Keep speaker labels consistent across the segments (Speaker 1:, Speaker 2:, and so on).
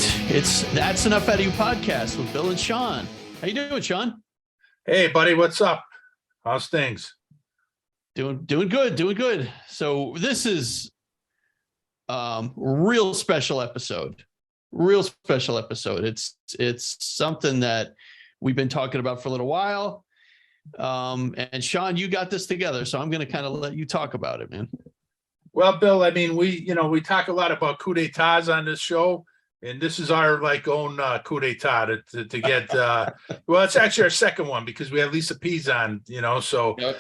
Speaker 1: It's That's Enough Out of You podcast with Bill and Sean. How you doing, Sean?
Speaker 2: Hey, buddy, what's up? How's things?
Speaker 1: Doing good. So this is real special episode. It's something that we've been talking about for a little while. And Sean, you got this together, so I'm going to kind of let you talk about it, man.
Speaker 2: Well, Bill, I mean, we talk a lot about coup d'etats on this show, and this is our own coup d'etat to get. Well, it's actually our second one because we have Lisa Pease on, So,
Speaker 1: Yep.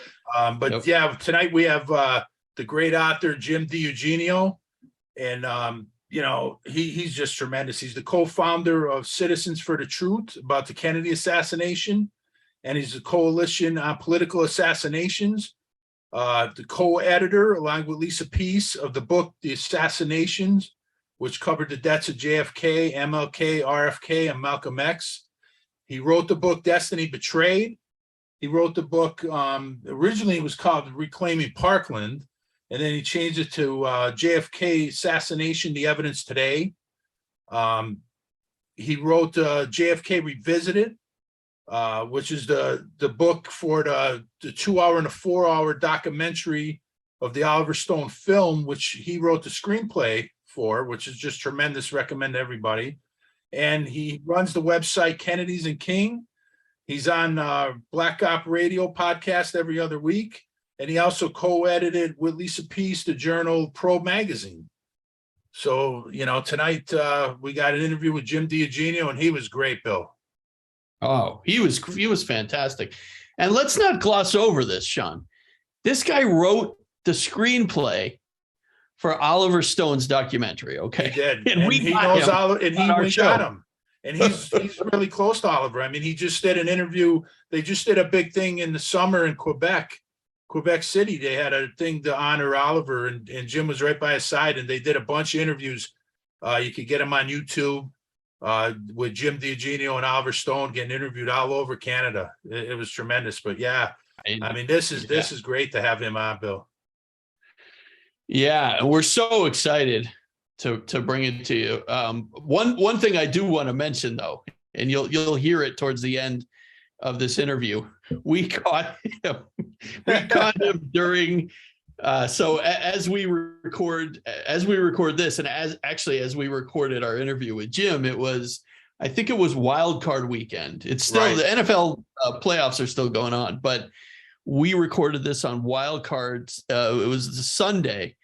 Speaker 2: Yeah, tonight we have the great author Jim DiEugenio, and he's just tremendous. He's the co-founder of Citizens for the Truth about the Kennedy assassination, and he's a coalition on political assassinations. The co-editor, along with Lisa Pease, of the book The Assassinations, which covered the deaths of JFK, MLK, RFK, and Malcolm X. He wrote the book Destiny Betrayed. He wrote the book, originally it was called Reclaiming Parkland, and then he changed it to JFK Assassination, The Evidence Today. He wrote JFK Revisited, which is the book for the 2-hour and a 4-hour documentary of the Oliver Stone film, which he wrote the screenplay for, which is just tremendous. Recommend to everybody. And he runs the website Kennedys and King. He's on Black Op Radio podcast every other week. And he also co-edited with Lisa Pease the journal Probe Magazine. So, tonight we got an interview with Jim DiEugenio, and he was great, Bill.
Speaker 1: Oh, he was fantastic. And let's not gloss over this, Sean. This guy wrote the screenplay for Oliver Stone's documentary. Okay,
Speaker 2: he did,
Speaker 1: and
Speaker 2: he knows Oliver, and we got him. And he's really close to Oliver. I mean, he just did an interview. They just did a big thing in the summer in Quebec City. They had a thing to honor Oliver, and Jim was right by his side, and they did a bunch of interviews. You could get them on YouTube. With Jim DiEugenio and Oliver Stone getting interviewed all over Canada. It was tremendous. But yeah, I mean, this is great to have him on, Bill.
Speaker 1: Yeah, and we're so excited to bring it to you. One thing I do want to mention, though, and you'll hear it towards the end of this interview. We caught him during. So as we record this, and as we recorded our interview with Jim, I think it was wild card weekend. It's still right. The NFL playoffs are still going on, but we recorded this on wild cards. It was the Sunday,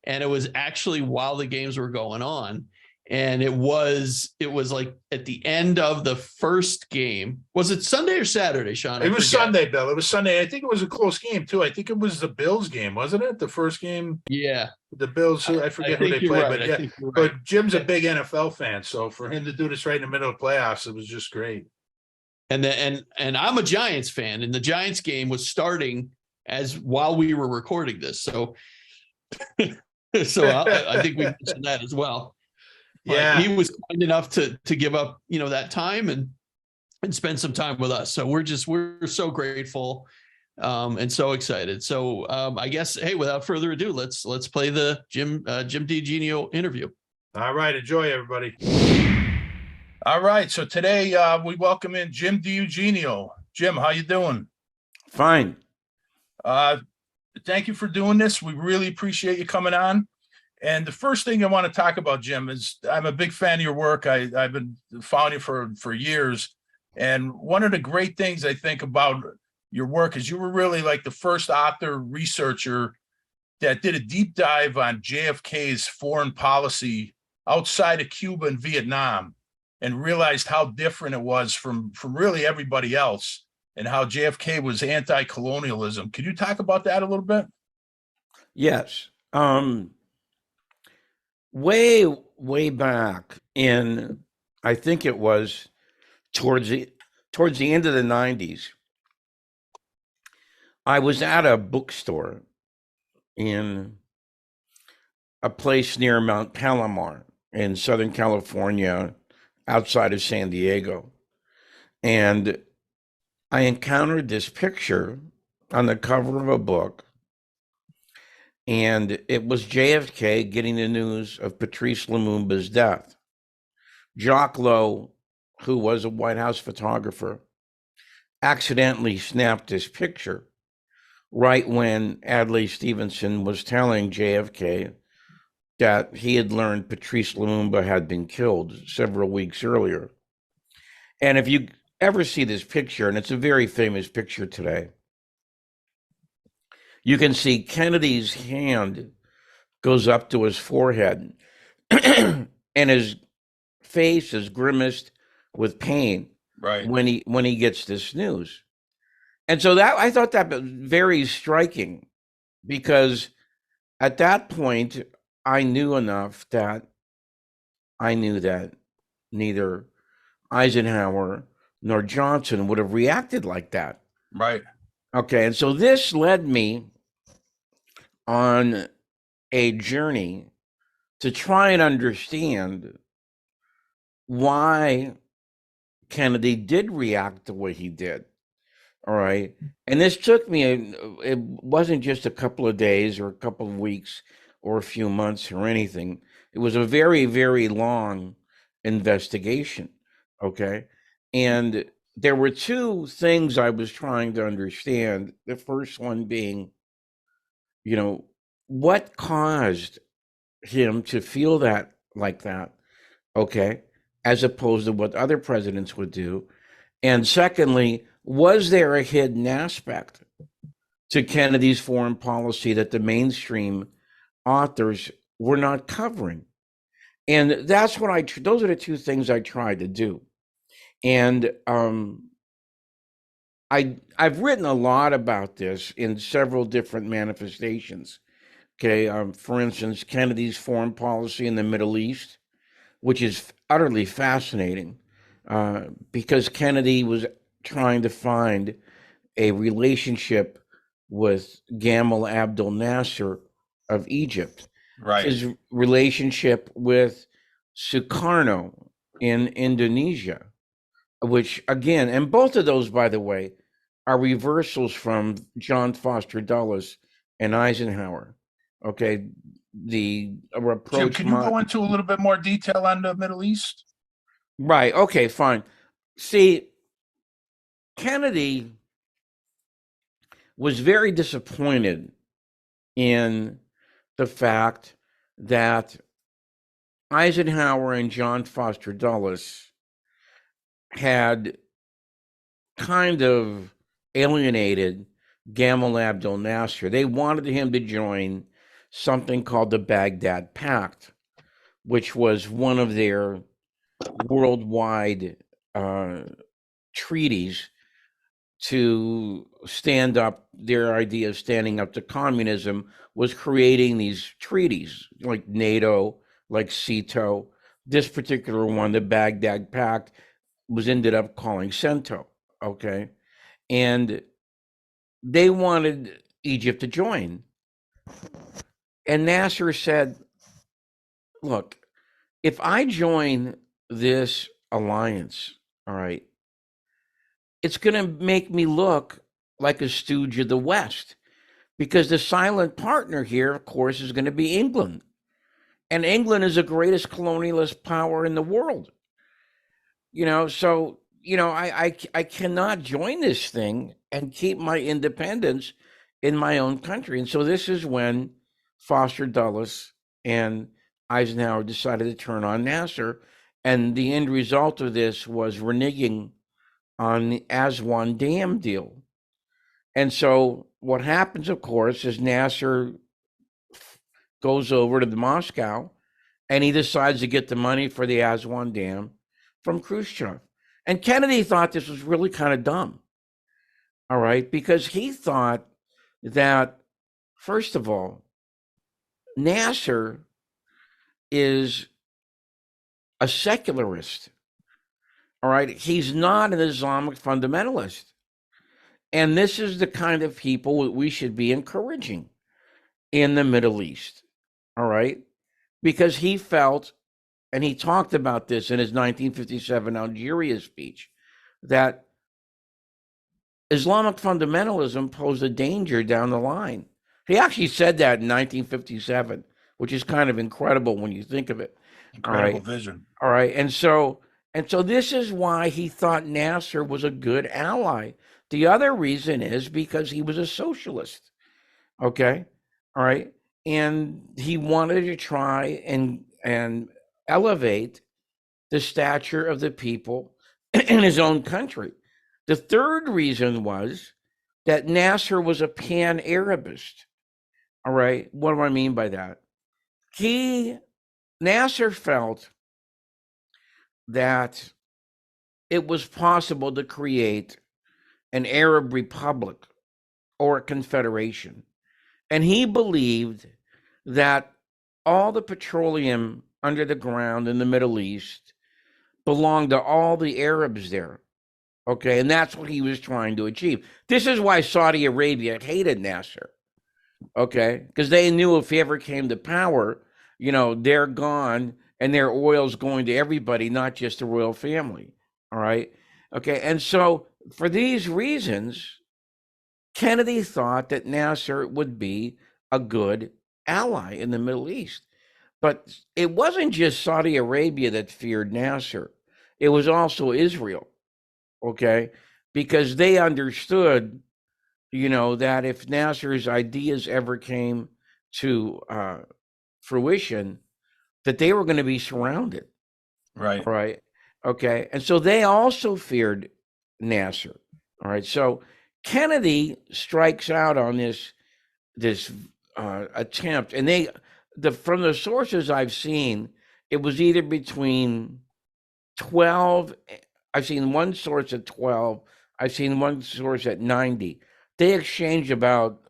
Speaker 1: and it was actually while the games were going on. And it was like at the end of the first game. Was it Sunday or Saturday, Sean?
Speaker 2: It was Sunday, Bill. It was Sunday. I think it was a close game too. I think it was the Bills game, wasn't it? The first game.
Speaker 1: Yeah.
Speaker 2: The Bills. I forget who they played, right. But yeah. Right. But Jim's a big NFL fan, so for him to do this right in the middle of the playoffs, it was just great.
Speaker 1: And I'm a Giants fan, and the Giants game was starting while we were recording this. So I think we mentioned that as well.
Speaker 2: Yeah,
Speaker 1: he was kind enough to give up, that time and spend some time with us. So we're so grateful and so excited. So I guess, hey, without further ado, let's play the Jim DiEugenio interview.
Speaker 2: All right, enjoy, everybody. All right, so today we welcome in Jim DiEugenio. Jim, how you doing?
Speaker 3: Fine.
Speaker 2: Thank you for doing this. We really appreciate you coming on. And the first thing I want to talk about, Jim, is I'm a big fan of your work. I've been following you for years. And one of the great things I think about your work is you were really like the first author researcher that did a deep dive on JFK's foreign policy outside of Cuba and Vietnam, and realized how different it was from really everybody else, and how JFK was anti-colonialism. Could you talk about that a little bit?
Speaker 3: Yes. Way back in, I think it was towards the end of the 90s, I was at a bookstore in a place near Mount Palomar in Southern California, outside of San Diego. And I encountered this picture on the cover of a book, and it was JFK getting the news of Patrice Lumumba's death, Jock Lowe, who was a White House photographer, accidentally snapped this picture right when Adlai Stevenson was telling JFK that he had learned Patrice Lumumba had been killed several weeks earlier. And if you ever see this picture, and it's a very famous picture today, you can see Kennedy's hand goes up to his forehead and his face is grimaced with pain when he gets this news. And so that I thought that was very striking, because at that point I knew enough that I knew that neither Eisenhower nor Johnson would have reacted like that.
Speaker 2: Right.
Speaker 3: Okay, and so this led me on a journey to try and understand why Kennedy did react the way he did. All right. And this took me, it wasn't just a couple of days or a couple of weeks or a few months or anything. It was a very, very long investigation. Okay. And there were two things I was trying to understand. The first one being, what caused him to feel that like that? Okay. As opposed to what other presidents would do. And secondly, was there a hidden aspect to Kennedy's foreign policy that the mainstream authors were not covering? And that's what those are the two things I tried to do. And I've written a lot about this in several different manifestations. Okay, for instance, Kennedy's foreign policy in the Middle East, which is utterly fascinating, because Kennedy was trying to find a relationship with Gamal Abdel Nasser of Egypt.
Speaker 2: Right.
Speaker 3: His relationship with Sukarno in Indonesia, which again, and both of those, by the way, are reversals from John Foster Dulles and Eisenhower. Okay, the approach.
Speaker 2: Jim, can you go into a little bit more detail on the Middle East?
Speaker 3: Right. Okay, fine. See, Kennedy was very disappointed in the fact that Eisenhower and John Foster Dulles had kind of alienated Gamal Abdel Nasser. They wanted him to join something called the Baghdad Pact, which was one of their worldwide treaties to stand up. Their idea of standing up to communism was creating these treaties like NATO, like CETO. This particular one, the Baghdad Pact, was ended up calling CENTO. Okay. And they wanted Egypt to join. And Nasser said, look, if I join this alliance, all right, it's going to make me look like a stooge of the West, because the silent partner here, of course, is going to be England. And England is the greatest colonialist power in the world. So, I cannot join this thing and keep my independence in my own country. And so this is when Foster Dulles and Eisenhower decided to turn on Nasser. And the end result of this was reneging on the Aswan Dam deal. And so what happens, of course, is Nasser goes over to Moscow and he decides to get the money for the Aswan Dam from Khrushchev. And Kennedy thought this was really kind of dumb, all right, because he thought that, first of all, Nasser is a secularist, all right? He's not an Islamic fundamentalist. And this is the kind of people that we should be encouraging in the Middle East, all right? Because he felt, and he talked about this in his 1957 Algeria speech, that Islamic fundamentalism posed a danger down the line. He actually said that in 1957, which is kind of incredible when you think of it.
Speaker 2: Incredible vision.
Speaker 3: All right. And so this is why he thought Nasser was a good ally. The other reason is because he was a socialist. Okay. All right. And he wanted to try and elevate the stature of the people in his own country. The third reason was that Nasser was a pan-Arabist. All right. What do I mean by that? Nasser felt that it was possible to create an Arab republic or a confederation. And he believed that all the petroleum under the ground in the Middle East belonged to all the Arabs there. Okay, and that's what he was trying to achieve. This is why Saudi Arabia hated Nasser. Okay, because they knew if he ever came to power, they're gone and their oil's going to everybody, not just the royal family. All right. Okay, and so for these reasons, Kennedy thought that Nasser would be a good ally in the Middle East. But it wasn't just Saudi Arabia that feared Nasser. It was also Israel, okay? Because they understood, that if Nasser's ideas ever came to fruition, that they were going to be surrounded.
Speaker 2: Right.
Speaker 3: Right. Okay. And so they also feared Nasser. All right. So Kennedy strikes out on this attempt, and from the sources I've seen, it was either between 12. I've seen one source at 12. I've seen one source at 90. They exchange about,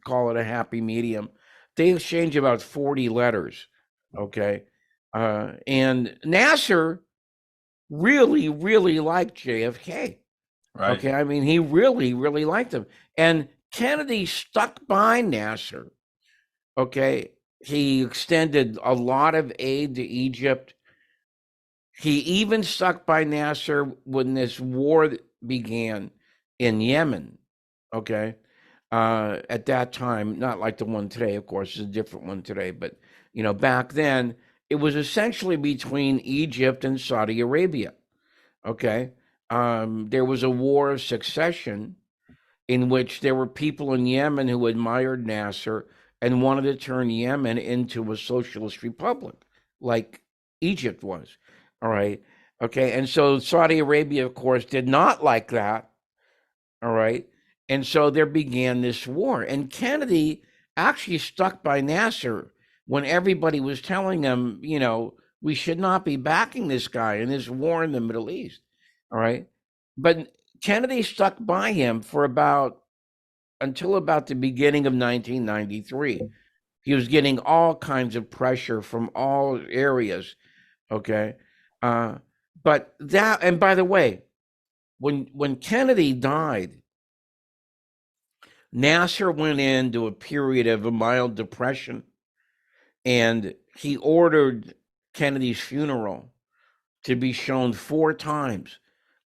Speaker 3: call it a happy medium. They exchange about 40 letters. Okay. And Nasser really, really liked JFK.
Speaker 2: Right.
Speaker 3: Okay. I mean, he really, really liked him. And Kennedy stuck by Nasser. Okay. He extended a lot of aid to Egypt. He even stuck by Nasser when this war began in Yemen. Okay. At that time, not like the one today, of course, it's a different one today, but back then it was essentially between Egypt and Saudi Arabia. Okay. There was a war of succession in which there were people in Yemen who admired Nasser and wanted to turn Yemen into a socialist republic, like Egypt was. All right. Okay. And so Saudi Arabia, of course, did not like that. All right. And so there began this war. And Kennedy actually stuck by Nasser when everybody was telling him, we should not be backing this guy in this war in the Middle East. All right. But Kennedy stuck by him until about the beginning of 1993. He was getting all kinds of pressure from all areas. Okay. But that, and by the way, when Kennedy died, Nasser went into a period of a mild depression, and he ordered Kennedy's funeral to be shown 4 times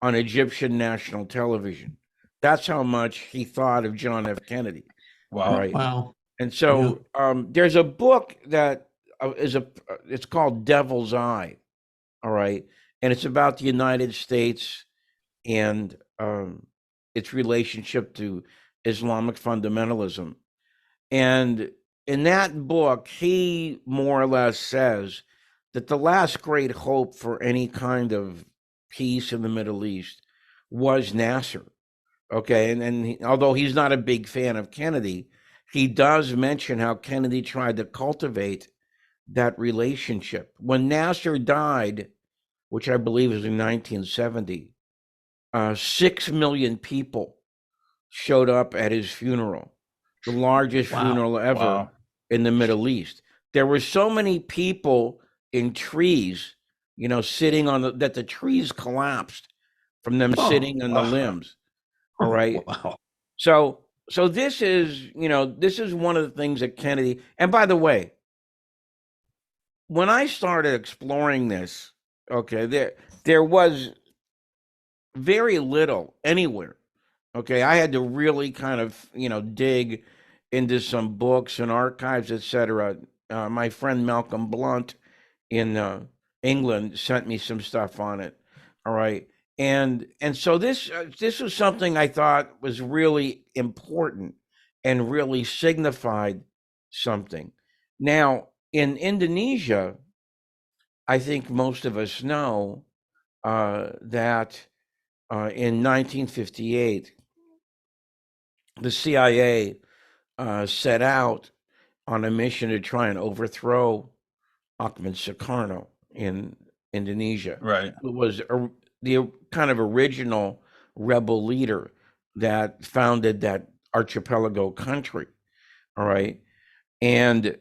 Speaker 3: on Egyptian national television. That's how much he thought of John F. Kennedy.
Speaker 2: Wow.
Speaker 3: Right?
Speaker 1: Wow.
Speaker 3: And so there's a book that it's called Devil's Eye. All right. And it's about the United States and its relationship to Islamic fundamentalism. And in that book, he more or less says that the last great hope for any kind of peace in the Middle East was Nasser. Okay. And although he's not a big fan of Kennedy, he does mention how Kennedy tried to cultivate that relationship. When Nasser died, which I believe was in 1970, 6 million people showed up at his funeral, the largest funeral ever in the Middle East. There were so many people in trees, sitting on that the trees collapsed from them sitting on the limbs. All right.
Speaker 1: Wow.
Speaker 3: So this is, this is one of the things that Kennedy, and by the way, when I started exploring this, okay, there was very little anywhere. Okay, I had to really kind of, dig into some books and archives, etc. My friend Malcolm Blunt in England sent me some stuff on it. All right. And so this was something I thought was really important and really signified something. Now, in Indonesia, I think most of us know that in 1958, the CIA set out on a mission to try and overthrow Ahmed Sukarno in Indonesia.
Speaker 2: Right.
Speaker 3: Who was the kind of original rebel leader that founded that archipelago country. All right. And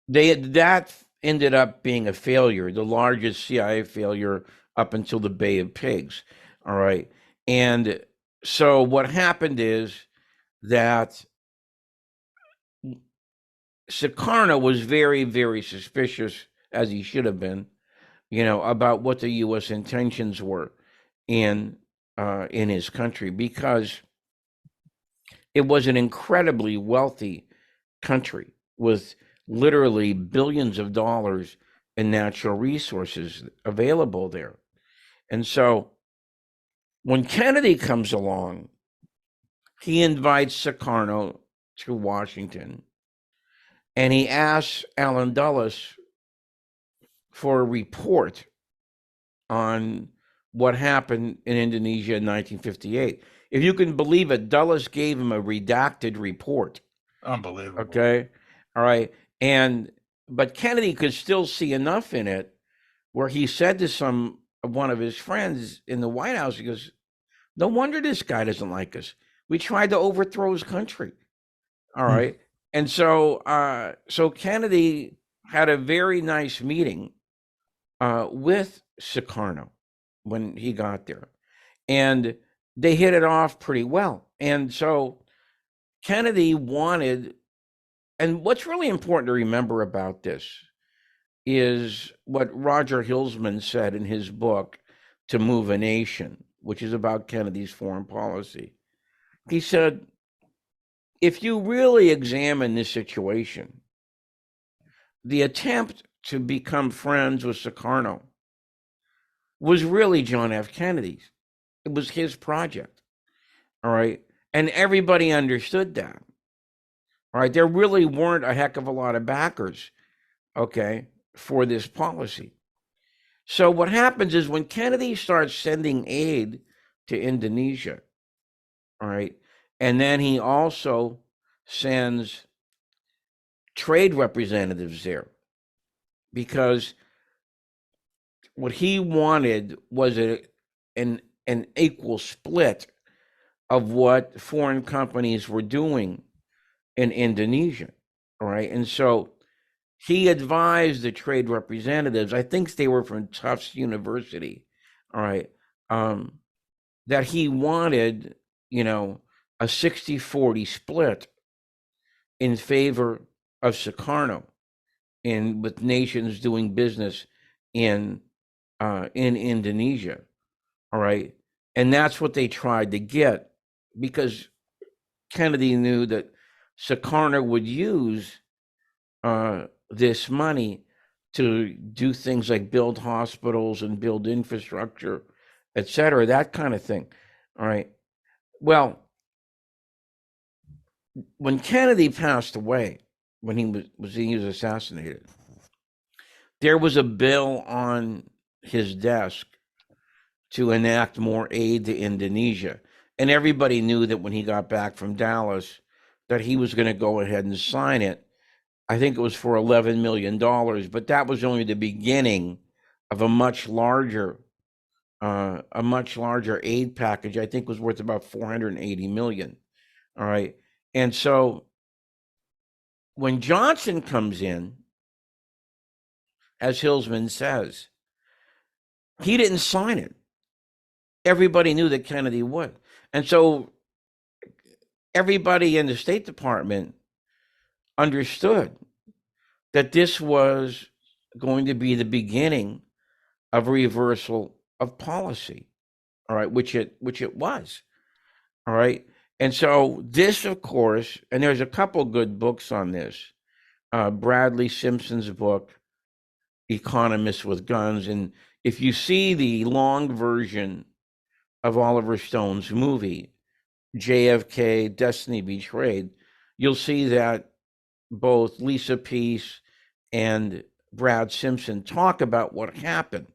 Speaker 3: that ended up being a failure, the largest CIA failure up until the Bay of Pigs. All right. And so what happened is that Sukarno was very, very suspicious, as he should have been, about what the U.S. intentions were in his country, because it was an incredibly wealthy country with literally billions of dollars in natural resources available there. And so when Kennedy comes along, he invites Sukarno to Washington, and he asks Allen Dulles for a report on what happened in Indonesia in 1958. If you can believe it, Dulles gave him a redacted report.
Speaker 2: Unbelievable.
Speaker 3: Okay. All right. But Kennedy could still see enough in it where he said to one of his friends in the White House, he goes, "No wonder this guy doesn't like us. We tried to overthrow his country." All right. And so Kennedy had a very nice meeting with Sukarno when he got there, and they hit it off pretty well. And so Kennedy wanted, and what's really important to remember about this is what Roger Hilsman said in his book, To Move a Nation, which is about Kennedy's foreign policy. He said, if you really examine this situation, the attempt to become friends with Sukarno was really John F. Kennedy's. It was his project. All right. And everybody understood that. All right. There really weren't a heck of a lot of backers, okay, for this policy. So what happens is when Kennedy starts sending aid to Indonesia, all right, and then he also sends trade representatives there, because what he wanted was an equal split of what foreign companies were doing in Indonesia. All right. And so he advised the trade representatives, I think they were from Tufts University, all right, that he wanted, a 60-40 split in favor of Sukarno with nations doing business in Indonesia. All right. And that's what they tried to get, because Kennedy knew that Sukarno would use this money to do things like build hospitals and build infrastructure, et cetera, that kind of thing. All right. Well, when Kennedy passed away, when he was assassinated, there was a bill on his desk to enact more aid to Indonesia. And everybody knew that when he got back from Dallas that he was going to go ahead and sign it. I think it was for $11 million, but that was only the beginning of a much larger aid package. I think was worth about $480 million. All right. And so when Johnson comes in, as Hilsman says, he didn't sign it. Everybody knew that Kennedy would. And so everybody in the State Department understood that this was going to be the beginning of a reversal of policy, all right, which it was, all right. And so this, of course, and there's a couple good books on this. Bradley Simpson's book, economists with guns. And if you see the long version of Oliver Stone's movie, JFK, Destiny Betrayed, you'll see that both Lisa Pease and Brad Simpson talk about what happened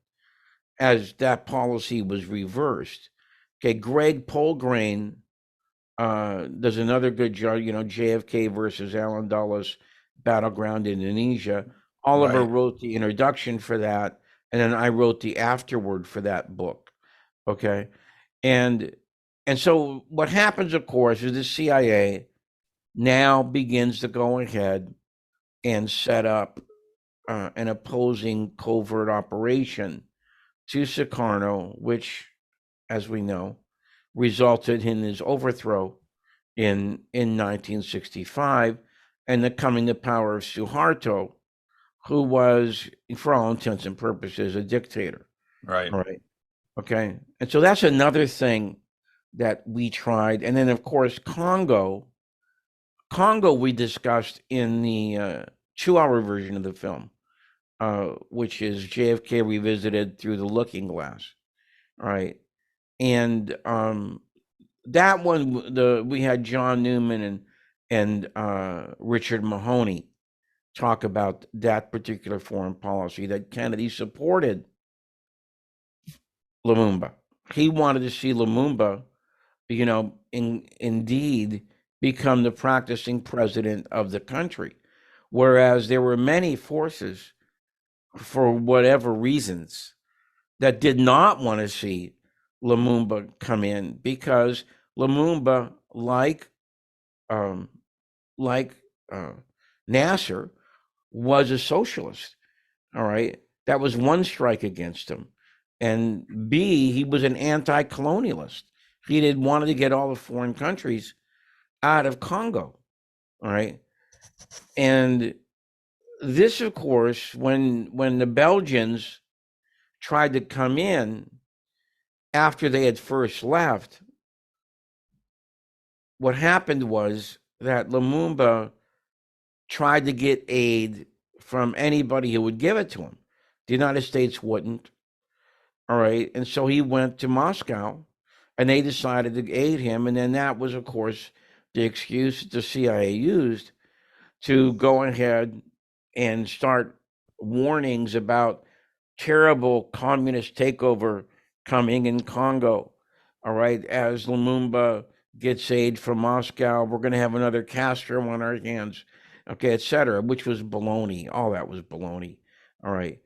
Speaker 3: as that policy was reversed. Okay, Greg Polgrain does another good job, JFK versus Allen Dulles, Battleground Indonesia. Oliver wrote the introduction for that, and then I wrote the afterword for that book. Okay. And so what happens, of course, is the CIA now begins to go ahead and set up an opposing covert operation to Sukarno, which, as we know, resulted in his overthrow in 1965 and the coming to power of Suharto, who was, for all intents and purposes, a dictator.
Speaker 2: Right.
Speaker 3: All right. Okay. And so that's another thing that we tried. And then, of course, Congo we discussed in the 2-hour version of the film, which is JFK Revisited Through the Looking Glass. All right. And that one, we had John Newman and Richard Mahoney talk about that particular foreign policy, that Kennedy supported Lumumba. He wanted to see Lumumba, indeed become the practicing president of the country, whereas there were many forces, for whatever reasons, that did not want to see Lumumba come in, because Lumumba, like Nasser, was a socialist. All right, that was one strike against him, and B, he was an anti-colonialist. He wanted to get all the foreign countries out of Congo. All right, and this, of course, when the Belgians tried to come in after they had first left, what happened was that Lumumba tried to get aid from anybody who would give it to him. The United States wouldn't. All right. And so he went to Moscow, and they decided to aid him. And then that was, of course, the excuse that the CIA used to go ahead and start warnings about terrible communist takeover coming in Congo. All right. As Lumumba gets aid from Moscow, we're going to have another Castro on our hands, okay, et cetera, which was baloney. All that was baloney. All right.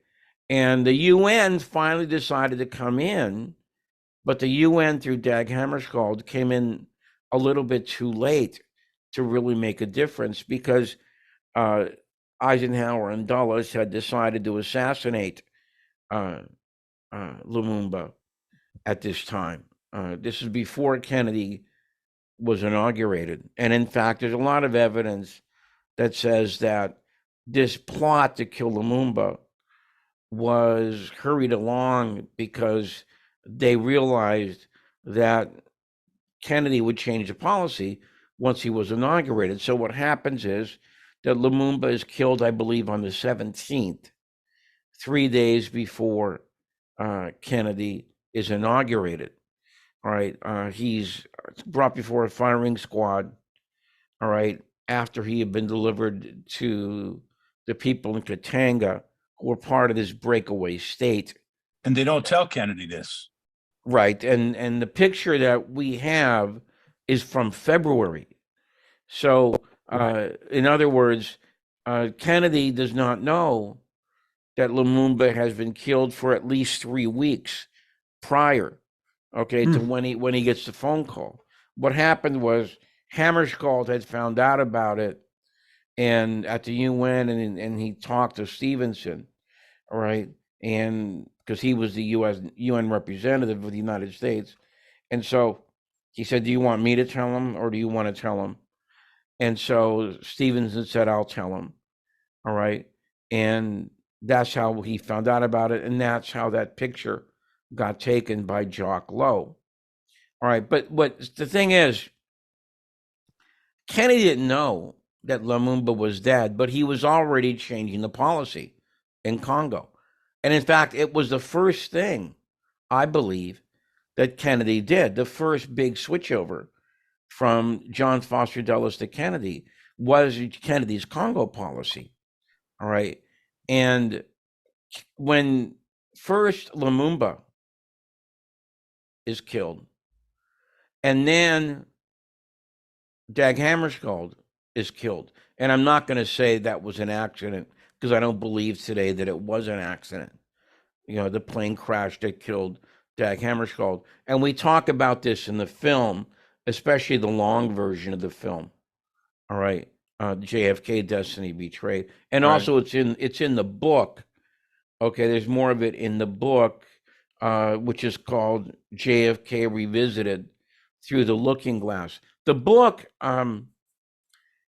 Speaker 3: And the UN finally decided to come in, but the UN, through Dag Hammarskjöld, came in a little bit too late to really make a difference, because Eisenhower and Dulles had decided to assassinate Lumumba at this time. This is before Kennedy was inaugurated. And in fact, there's a lot of evidence that says that this plot to kill Lumumba was hurried along because they realized that Kennedy would change the policy once he was inaugurated. So what happens is that Lumumba is killed, I believe, on the 17th, 3 days before Kennedy is inaugurated. All right. He's brought before a firing squad. All right. After he had been delivered to the people in Katanga, who were part of this breakaway state.
Speaker 2: And they don't tell Kennedy this.
Speaker 3: Right. And the picture that we have is from February. So, in other words, Kennedy does not know that Lumumba has been killed for at least 3 weeks prior, okay, to when he gets the phone call. What happened was Hammarskjöld had found out about it, and at the UN, and he talked to Stevenson, all right, and because he was the UN representative of the United States, and so he said, "Do you want me to tell him, or do you want to tell him?" And so Stevenson said, "I'll tell him," all right, and that's how he found out about it, and that's how that picture got taken by Jock Lowe. All right, but what the thing is, Kennedy didn't know that Lumumba was dead, but he was already changing the policy in Congo. And in fact, it was the first thing, I believe, that Kennedy did. The first big switchover from John Foster Dulles to Kennedy was Kennedy's Congo policy. All right. And when first Lumumba is killed, and then Dag Hammarskjöld is killed. And I'm not going to say that was an accident, because I don't believe today that it was an accident. You know, the plane crash that killed Dag Hammarskjöld. And we talk about this in the film, especially the long version of the film. All right. JFK Destiny Betrayed. And
Speaker 2: Right.
Speaker 3: also it's in the book. Okay, there's more of it in the book, which is called JFK Revisited, Through the Looking Glass. The book,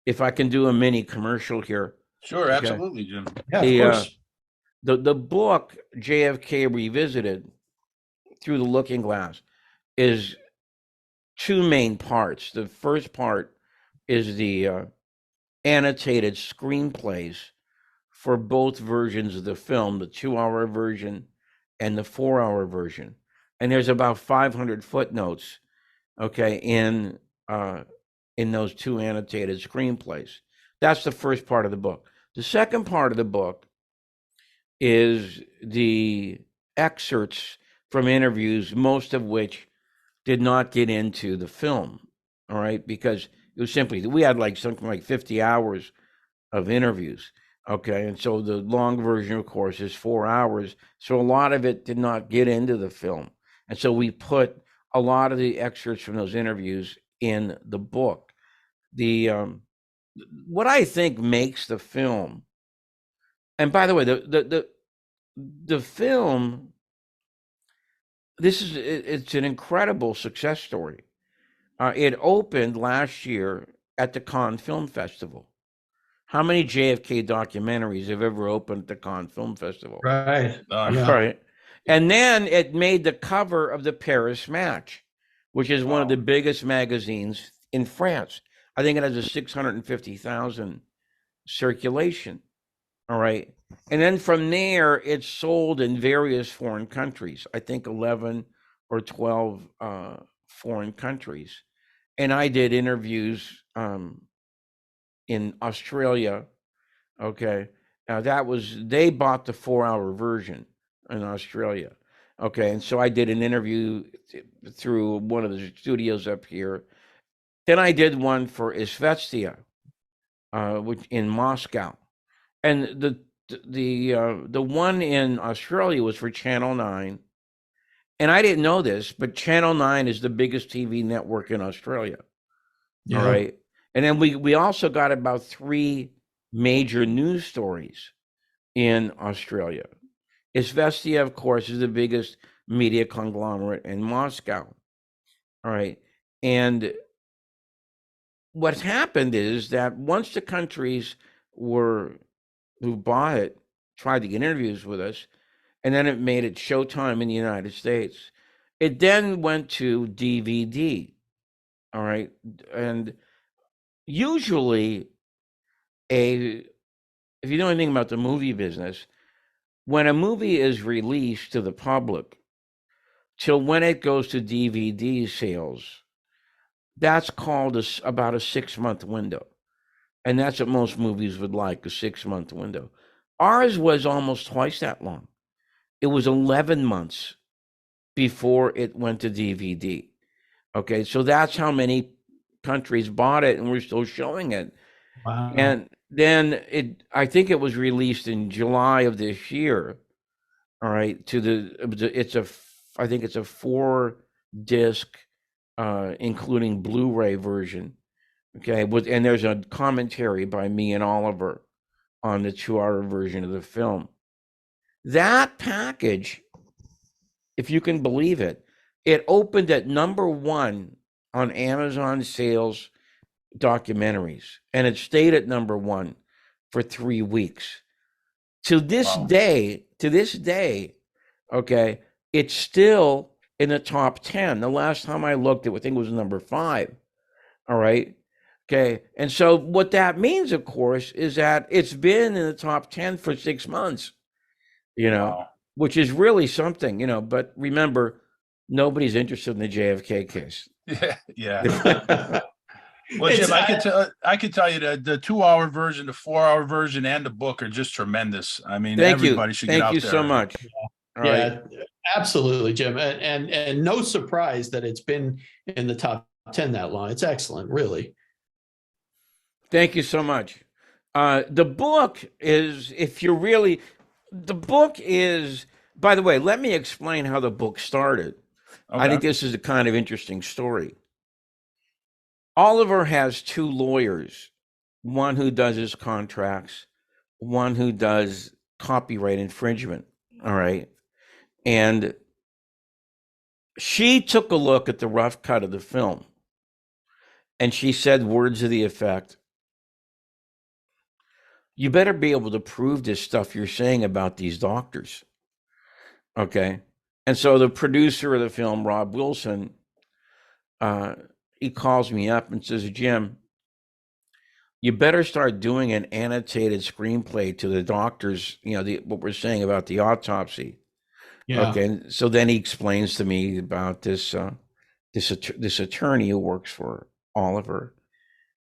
Speaker 3: if I can do a mini commercial here.
Speaker 2: Sure,
Speaker 3: Okay.
Speaker 2: absolutely, Jim.
Speaker 1: Yeah, of course.
Speaker 3: The book JFK Revisited, Through the Looking Glass, is two main parts. The first part is the annotated screenplays for both versions of the film, the 2-hour version and the 4-hour version. And there's about 500 footnotes, okay, in those two annotated screenplays. That's the first part of the book. The second part of the book is the excerpts from interviews, most of which did not get into the film, all right, because it was simply, we had like something like 50 hours of interviews, okay, and so the long version, of course, is 4 hours, so a lot of it did not get into the film, and so we put a lot of the excerpts from those interviews in the book. The what I think makes the film, and by the way, the film, it's an incredible success story. It opened last year at the Cannes Film Festival. How many JFK documentaries have ever opened at the Cannes Film Festival?
Speaker 1: Right.
Speaker 2: Yeah.
Speaker 3: Right. And then it made the cover of the Paris Match, which is one of the biggest magazines in France. I think it has a 650,000 circulation. All right. And then from there, it's sold in various foreign countries. I think 11 or 12 foreign countries. And I did interviews in Australia. Okay. Now they bought the 4-hour version in Australia. Okay. And so I did an interview through one of the studios up here. Then I did one for Izvestia, which in Moscow. And the one in Australia was for Channel 9. And I didn't know this, but Channel 9 is the biggest TV network in Australia.
Speaker 1: Yeah.
Speaker 3: All right. And then we also got about 3 major news stories in Australia. Izvestia, of course, is the biggest media conglomerate in Moscow. All right. And what's happened is that once the countries who bought it tried to get interviews with us, and then it made it Showtime in the United States, it then went to DVD. All right. And usually if you know anything about the movie business, when a movie is released to the public till when it goes to DVD sales, that's called about a 6-month window. And that's what most movies would like, a 6-month window. Ours was almost twice that long. It was 11 months before it went to DVD. Okay, so that's how many countries bought it, and we're still showing it.
Speaker 1: Wow.
Speaker 3: And then I think it was released in July of this year. All right, I think it's a 4-disc, including Blu-ray version. Okay, and there's a commentary by me and Oliver on the 2-hour version of the film. That package, if you can believe it, it opened at #1 on Amazon sales documentaries, and it stayed at #1 for 3 weeks. To this day, okay, it's still in the top 10. The last time I looked, I think it was #5. All right. Okay. And so what that means, of course, is that it's been in the top 10 for 6 months, you know.
Speaker 2: Wow.
Speaker 3: which is really something, but remember, nobody's interested in the JFK case.
Speaker 2: Yeah. Well, Jim, I could tell you that the 2-hour version, the 4-hour version, and the book are just tremendous. I mean, everybody should get out there.
Speaker 3: Thank you so much.
Speaker 1: Yeah, absolutely, Jim. And no surprise that it's been in the top 10 that long. It's excellent, really.
Speaker 3: Thank you so much. The book is, by the way, let me explain how the book started. Okay. I think this is a kind of interesting story. Oliver has 2 lawyers, one who does his contracts, one who does copyright infringement. All right. And she took a look at the rough cut of the film, and she said words of the effect, "You better be able to prove this stuff you're saying about these doctors." Okay. And so the producer of the film, Rob Wilson, he calls me up and says, "Jim, you better start doing an annotated screenplay to the doctors, what we're saying about the autopsy." Yeah. Okay. So then he explains to me about this attorney who works for Oliver.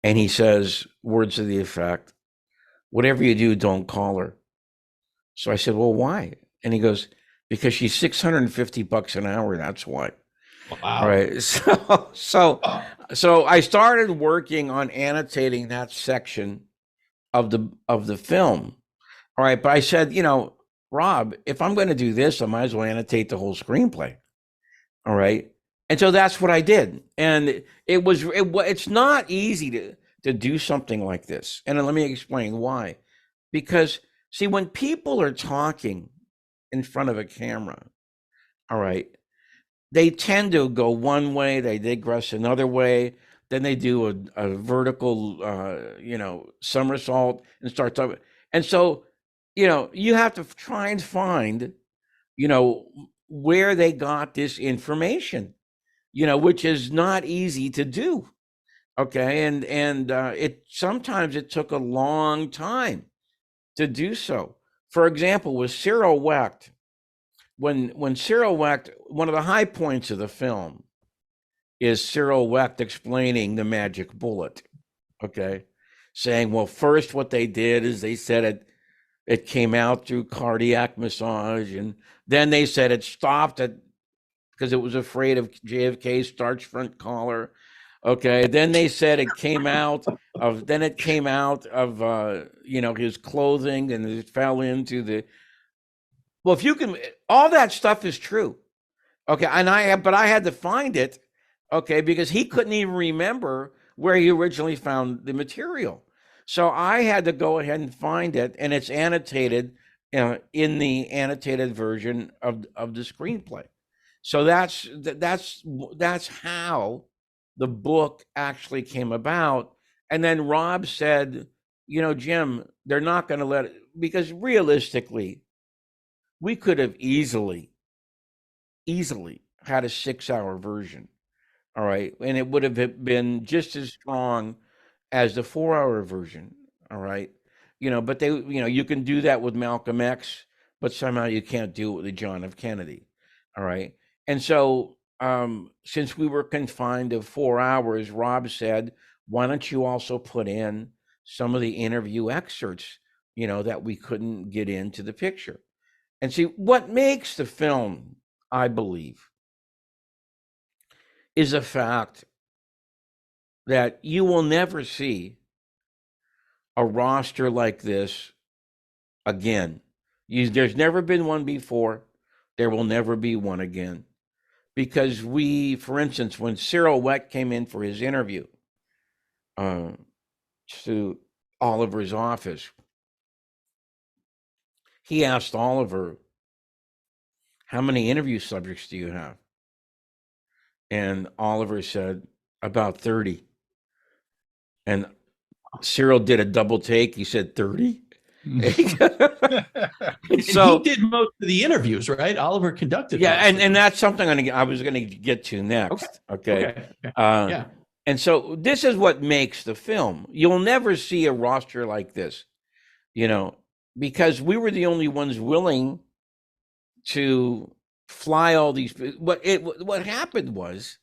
Speaker 3: And he says, words to the effect, "Whatever you do, don't call her." So I said, "Well, why?" And he goes, "Because she's $650 an hour. That's why." Wow. All right. So I started working on annotating that section of the film. All right. But I said, "Rob, if I'm going to do this, I might as well annotate the whole screenplay." All right. And so that's what I did. And it's not easy to do something like this. And let me explain why. Because, see, when people are talking in front of a camera, all right, they tend to go one way, they digress another way, then they do a vertical, somersault and start talking. And so, you have to try and find, where they got this information, which is not easy to do. Okay. And sometimes it took a long time to do so. For example, with Cyril Wecht, when Cyril Wecht, one of the high points of the film is Cyril Wecht explaining the magic bullet. Okay. Saying, well, first what they did is they said it came out through cardiac massage, and then they said it stopped because it was afraid of JFK's starch front collar. Okay, then they said it came out of his clothing, and it fell into the. Well, if you can, all that stuff is true. Okay, but I had to find it. Okay, because he couldn't even remember where he originally found the material. So I had to go ahead and find it, and it's annotated in the annotated version of the screenplay. So that's how the book actually came about. And then Rob said, "Jim, they're not going to let it," because realistically, we could have easily had a 6-hour version. All right. And it would have been just as strong as the 4-hour version. All right. But you can do that with Malcolm X, but somehow you can't do it with the John F. Kennedy. All right. And so since we were confined to 4 hours, Rob said, "Why don't you also put in some of the interview excerpts, that we couldn't get into the picture?" And see, what makes the film, I believe, is the fact that you will never see a roster like this again. There's never been one before. There will never be one again. Because for instance, when Cyril Wecht came in for his interview to Oliver's office, he asked Oliver, "How many interview subjects do you have?" And Oliver said, "About 30. And Cyril did a double take. He said 30.
Speaker 1: So he did most of the interviews, right? Oliver conducted.
Speaker 3: Yeah, and that's something I was going to get to next. Okay. Yeah. And so this is what makes the film. You'll never see a roster like this, because we were the only ones willing to fly all these. What happened was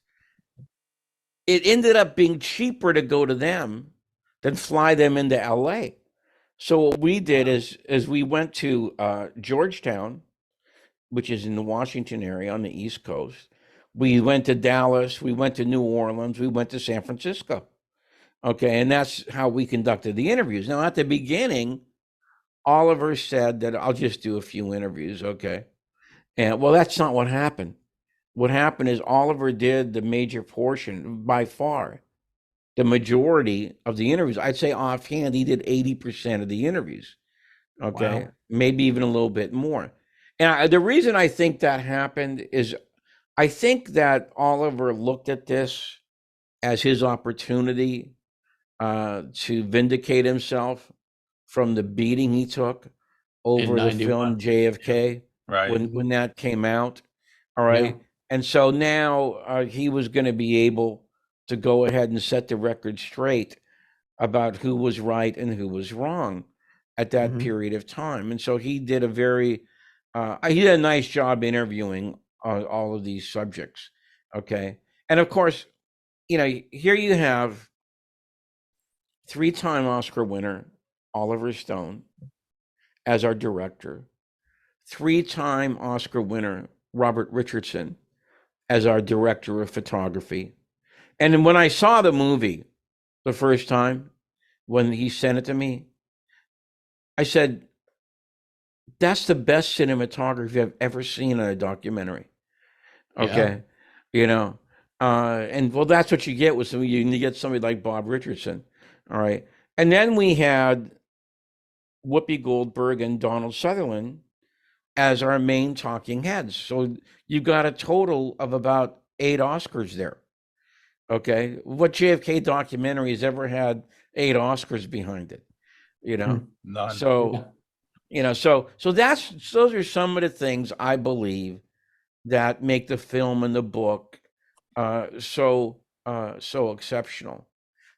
Speaker 3: it ended up being cheaper to go to them than fly them into LA. So what we did is we went to Georgetown, which is in the Washington area on the East Coast. We went to Dallas, we went to New Orleans, we went to San Francisco. Okay, and that's how we conducted the interviews. Now, at the beginning, Oliver said that I'll just do a few interviews, okay? And well, that's not what happened. What happened is Oliver did the major portion by far. The majority of the interviews, I'd say offhand, he did 80% of the interviews. Okay. Wow. Maybe even a little bit more. And the reason I think that happened is I think that Oliver looked at this as his opportunity to vindicate himself from the beating he took over the film JFK when that came out. All right. Yeah. And so now he was going to be able to go ahead and set the record straight about who was right and who was wrong at that period of time. And so he did he did a nice job interviewing all of these subjects. Okay. And of course, here you have 3-time Oscar winner Oliver Stone as our director, 3-time Oscar winner Robert Richardson as our director of photography. And when I saw the movie the first time, when he sent it to me, I said, that's the best cinematography I've ever seen in a documentary. Okay. Yeah. And well, that's what you get with you get somebody like Bob Richardson. All right. And then we had Whoopi Goldberg and Donald Sutherland as our main talking heads. So you got a total of about 8 Oscars there. Okay. What JFK documentary has ever had 8 Oscars behind it?
Speaker 2: None.
Speaker 3: So, so those are some of the things I believe that make the film and the book so exceptional.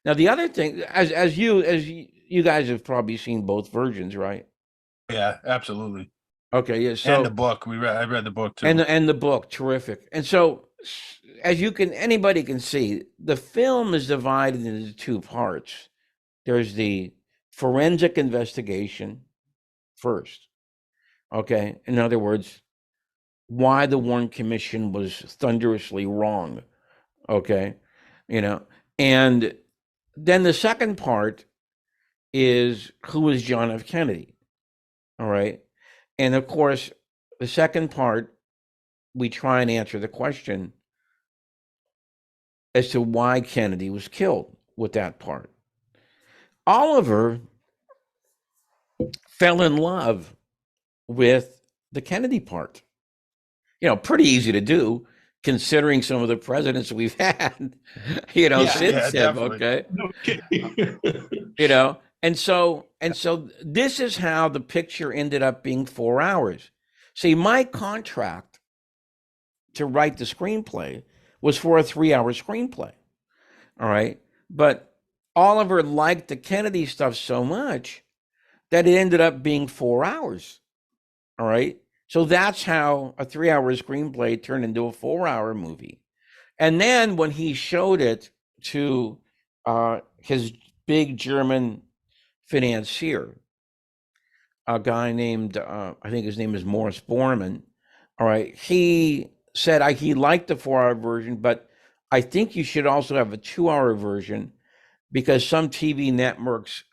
Speaker 3: Now, the other thing, as you guys have probably seen both versions, right?
Speaker 2: Yeah, absolutely.
Speaker 3: Okay, yeah. So
Speaker 2: and the book I read the book too,
Speaker 3: and the book, terrific. And so, as anybody can see, the film is divided into 2 parts. There's the forensic investigation first. Okay, in other words, why the Warren Commission was thunderously wrong. Okay, and then the second part is who is John F. Kennedy. All right, and of course, the second part, we try and answer the question as to why Kennedy was killed with that part. Oliver fell in love with the Kennedy part. Pretty easy to do considering some of the presidents we've had, since him. Okay. And so this is how the picture ended up being 4 hours. See, my contract to write the screenplay was for a 3-hour screenplay. All right. But Oliver liked the Kennedy stuff so much that it ended up being 4 hours. All right. So that's how a 3-hour screenplay turned into a 4-hour movie. And then when he showed it to his big German financier, a guy named, I think his name is Morris Bormann. All right. He said he liked the 4-hour version, but I think you should also have a 2-hour version because some TV networks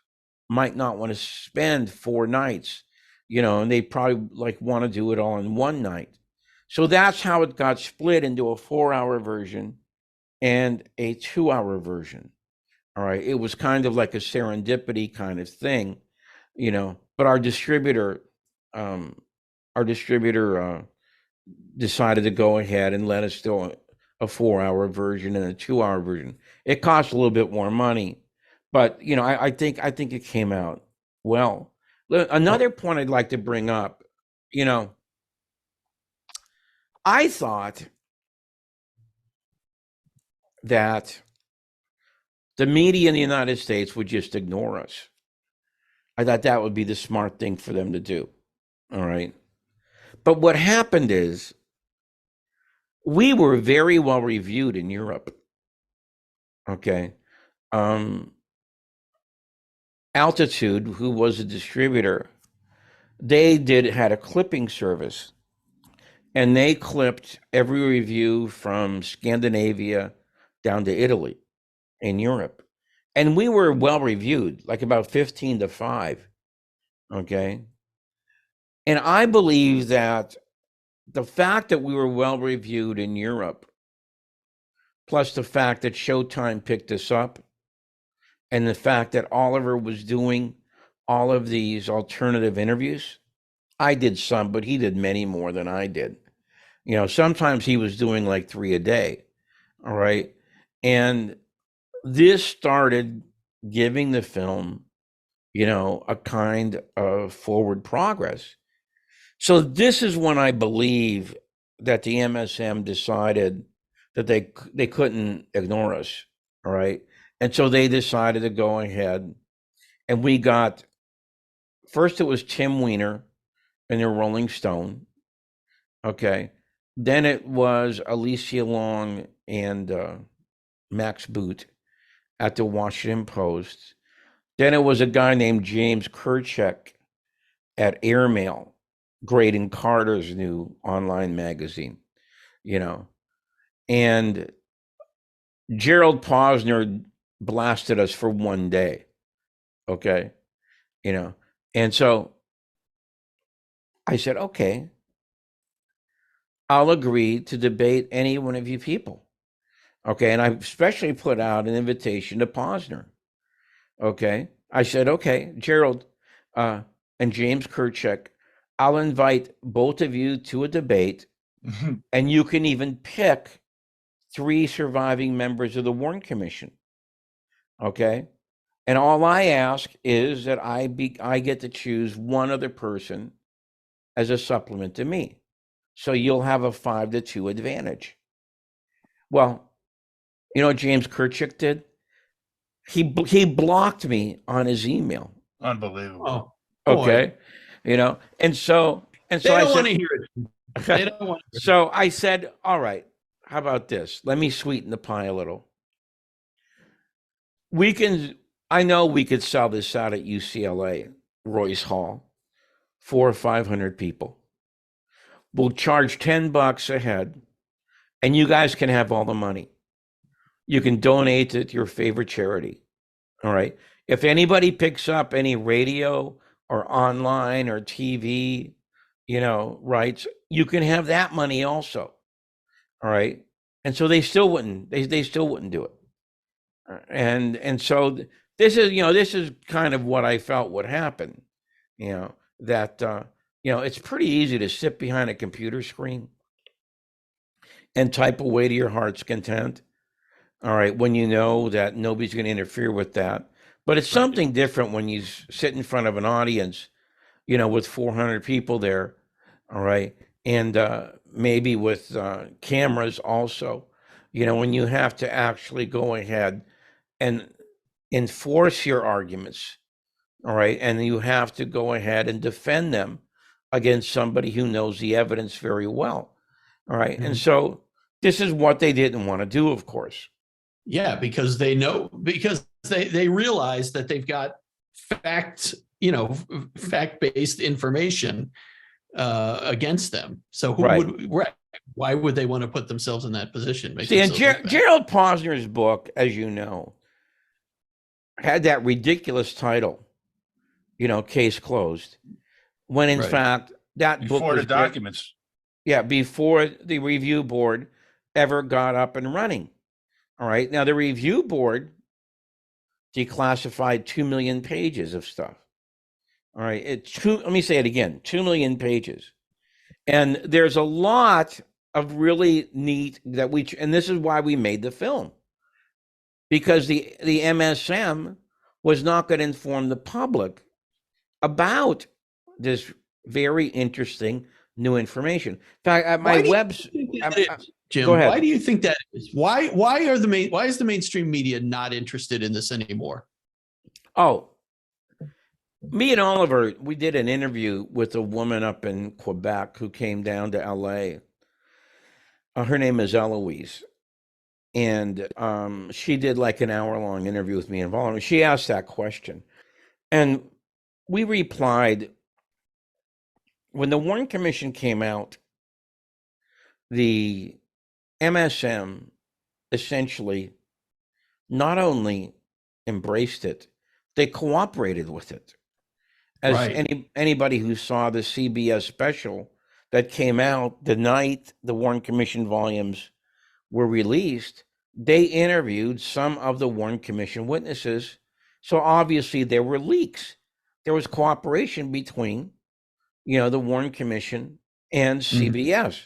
Speaker 3: might not want to spend 4 nights, and they probably want to do it all in one night. So that's how it got split into a 4-hour version and a 2-hour version. All right. It was kind of like a serendipity kind of thing, but our distributor decided to go ahead and let us do a 4-hour version and a 2-hour version. It cost a little bit more money, but I think it came out well. Another point I'd like to bring up, I thought that the media in the United States would just ignore us. I thought that would be the smart thing for them to do. All right. But what happened is we were very well reviewed in Europe. Okay. Altitude, who was a distributor, they had a clipping service, and they clipped every review from Scandinavia down to Italy in Europe. And we were well reviewed, like about 15-5. Okay. And I believe that the fact that we were well reviewed in Europe, plus the fact that Showtime picked us up, and the fact that Oliver was doing all of these alternative interviews, I did some, but he did many more than I did. You know, sometimes he was doing like 3 a day. All right. And this started giving the film, you know, a kind of forward progress. So this is when I believe that the MSM decided that they couldn't ignore us. All right. And so they decided to go ahead, and we got, first it was Tim Weiner in the Rolling Stone. Okay. Then it was Alicia Long and Max Boot at the Washington Post. Then it was a guy named James Kerchak at Airmail, Graydon Carter's new online magazine, you know. And Gerald Posner blasted us for 1 day. Okay. You know, and so I said, okay, I'll agree to debate any one of you people. Okay. And I especially put out an invitation to Posner. Okay. I said, okay, Gerald and James Kerchak, I'll invite both of you to a debate, and you can even pick 3 surviving members of the Warren Commission. Okay. And all I ask is that I get to choose one other person as a supplement to me. So you'll have a 5-2 advantage. Well, you know what James Kerchak did? He blocked me on his email.
Speaker 2: Unbelievable.
Speaker 1: Oh,
Speaker 3: okay. You know, and so
Speaker 1: they don't want to hear it. They don't want to.
Speaker 3: So I said, all right, how about this? Let me sweeten the pie a little. I know we could sell this out at UCLA, Royce Hall, 400 or 500 people. We'll charge $10 a head, and you guys can have all the money. You can donate it to your favorite charity. All right. If anybody picks up any radio or online or TV, you know, rights, you can have that money also. All right. And so they still wouldn't do it. And so this is kind of what I felt would happen, you know, that, you know, it's pretty easy to sit behind a computer screen and type away to your heart's content. All right. When you know that nobody's going to interfere with that. But it's something different when you sit in front of an audience, you know, with 400 people there. All right. And maybe with cameras also, you know, when you have to actually go ahead and enforce your arguments. All right. And you have to go ahead and defend them against somebody who knows the evidence very well. All right. Mm-hmm. And so this is what they didn't want to do, of course.
Speaker 1: Yeah, because they realize that they've got fact-based information against them. So why would they want to put themselves in that position?
Speaker 3: See, and Gerald Posner's book, as you know, had that ridiculous title, you know, Case Closed, when in fact that book
Speaker 2: before the documents.
Speaker 3: Before the review board ever got up and running. All right. Now, the review board declassified 2 million pages of stuff. All right. Let me say it again, 2 million pages. And there's a lot of really neat and this is why we made the film, because the MSM was not going to inform the public about this very interesting new information. In fact, at my website,
Speaker 1: Jim, why do you think that is? Why is the mainstream media not interested in this anymore?
Speaker 3: Oh, Me and Oliver, we did an interview with a woman up in Quebec who came down to LA. Her name is Eloise. And she did like an hour-long interview with me and Oliver. She asked that question. And we replied, when the Warren Commission came out, the MSM essentially not only embraced it, they cooperated with it. As
Speaker 1: Right.
Speaker 3: anybody who saw the CBS special that came out the night the Warren Commission volumes were released, they interviewed some of the Warren Commission witnesses. So obviously there were leaks. There was cooperation between, the Warren Commission and CBS.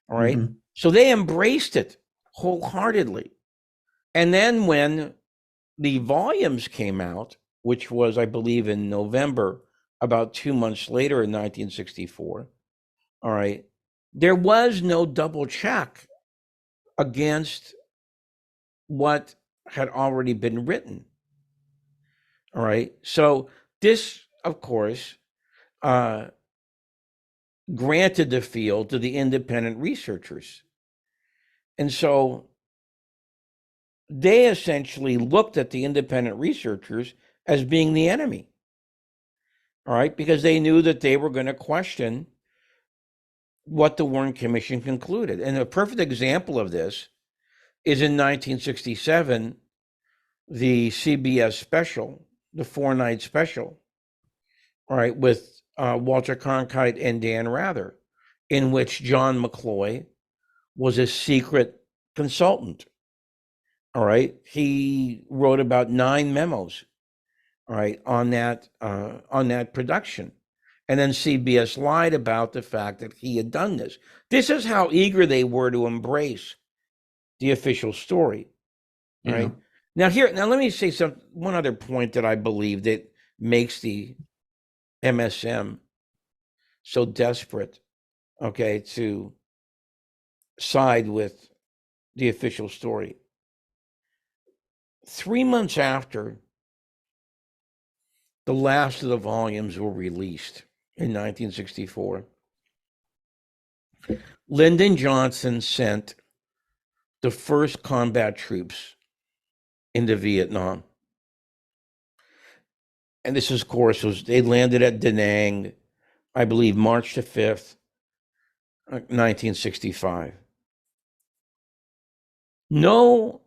Speaker 3: All right.
Speaker 1: Mm-hmm.
Speaker 3: So they embraced it wholeheartedly. And then when the volumes came out, which was, I believe, in November, about 2 months later in 1964, all right, there was no double check against what had already been written. All right. So this, of course, granted the field to the independent researchers. And so they essentially looked at the independent researchers as being the enemy. All right. Because they knew that they were going to question what the Warren Commission concluded. And a perfect example of this is in 1967, the CBS special, the 4-night special, all right, with Walter Cronkite and Dan Rather, in which John McCloy was a secret consultant. All right, he wrote about 9 memos, all right, on that production, and then CBS lied about the fact that he had done this. This is how eager they were to embrace the official story. All right. Now let me say one other point that I believe that makes the MSM so desperate, okay, to side with the official story. 3 months after the last of the volumes were released in 1964, Lyndon Johnson sent the first combat troops into Vietnam. And this, of course, they landed at Da Nang, I believe, March the 5th, 1965. No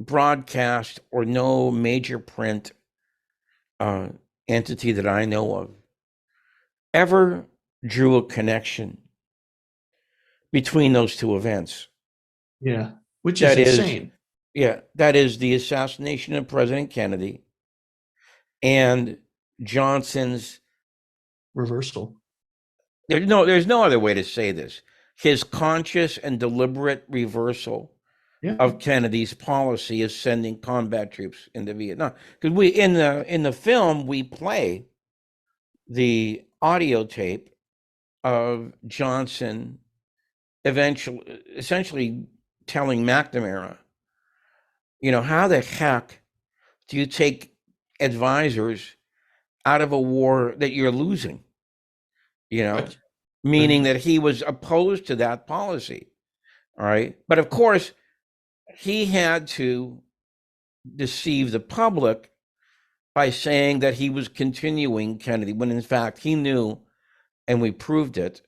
Speaker 3: broadcast or no major print entity that I know of ever drew a connection between those two events.
Speaker 1: Yeah, which is insane.
Speaker 3: That is the assassination of President Kennedy and Johnson's
Speaker 1: reversal.
Speaker 3: There's no other way to say this. His conscious and deliberate reversal of Kennedy's policy is sending combat troops into Vietnam. Because we in the film we play the audio tape of Johnson essentially telling McNamara, how the heck do you take advisors out of a war that you're losing? Meaning that he was opposed to that policy. All right. But of course, he had to deceive the public by saying that he was continuing Kennedy, when in fact he knew, and we proved it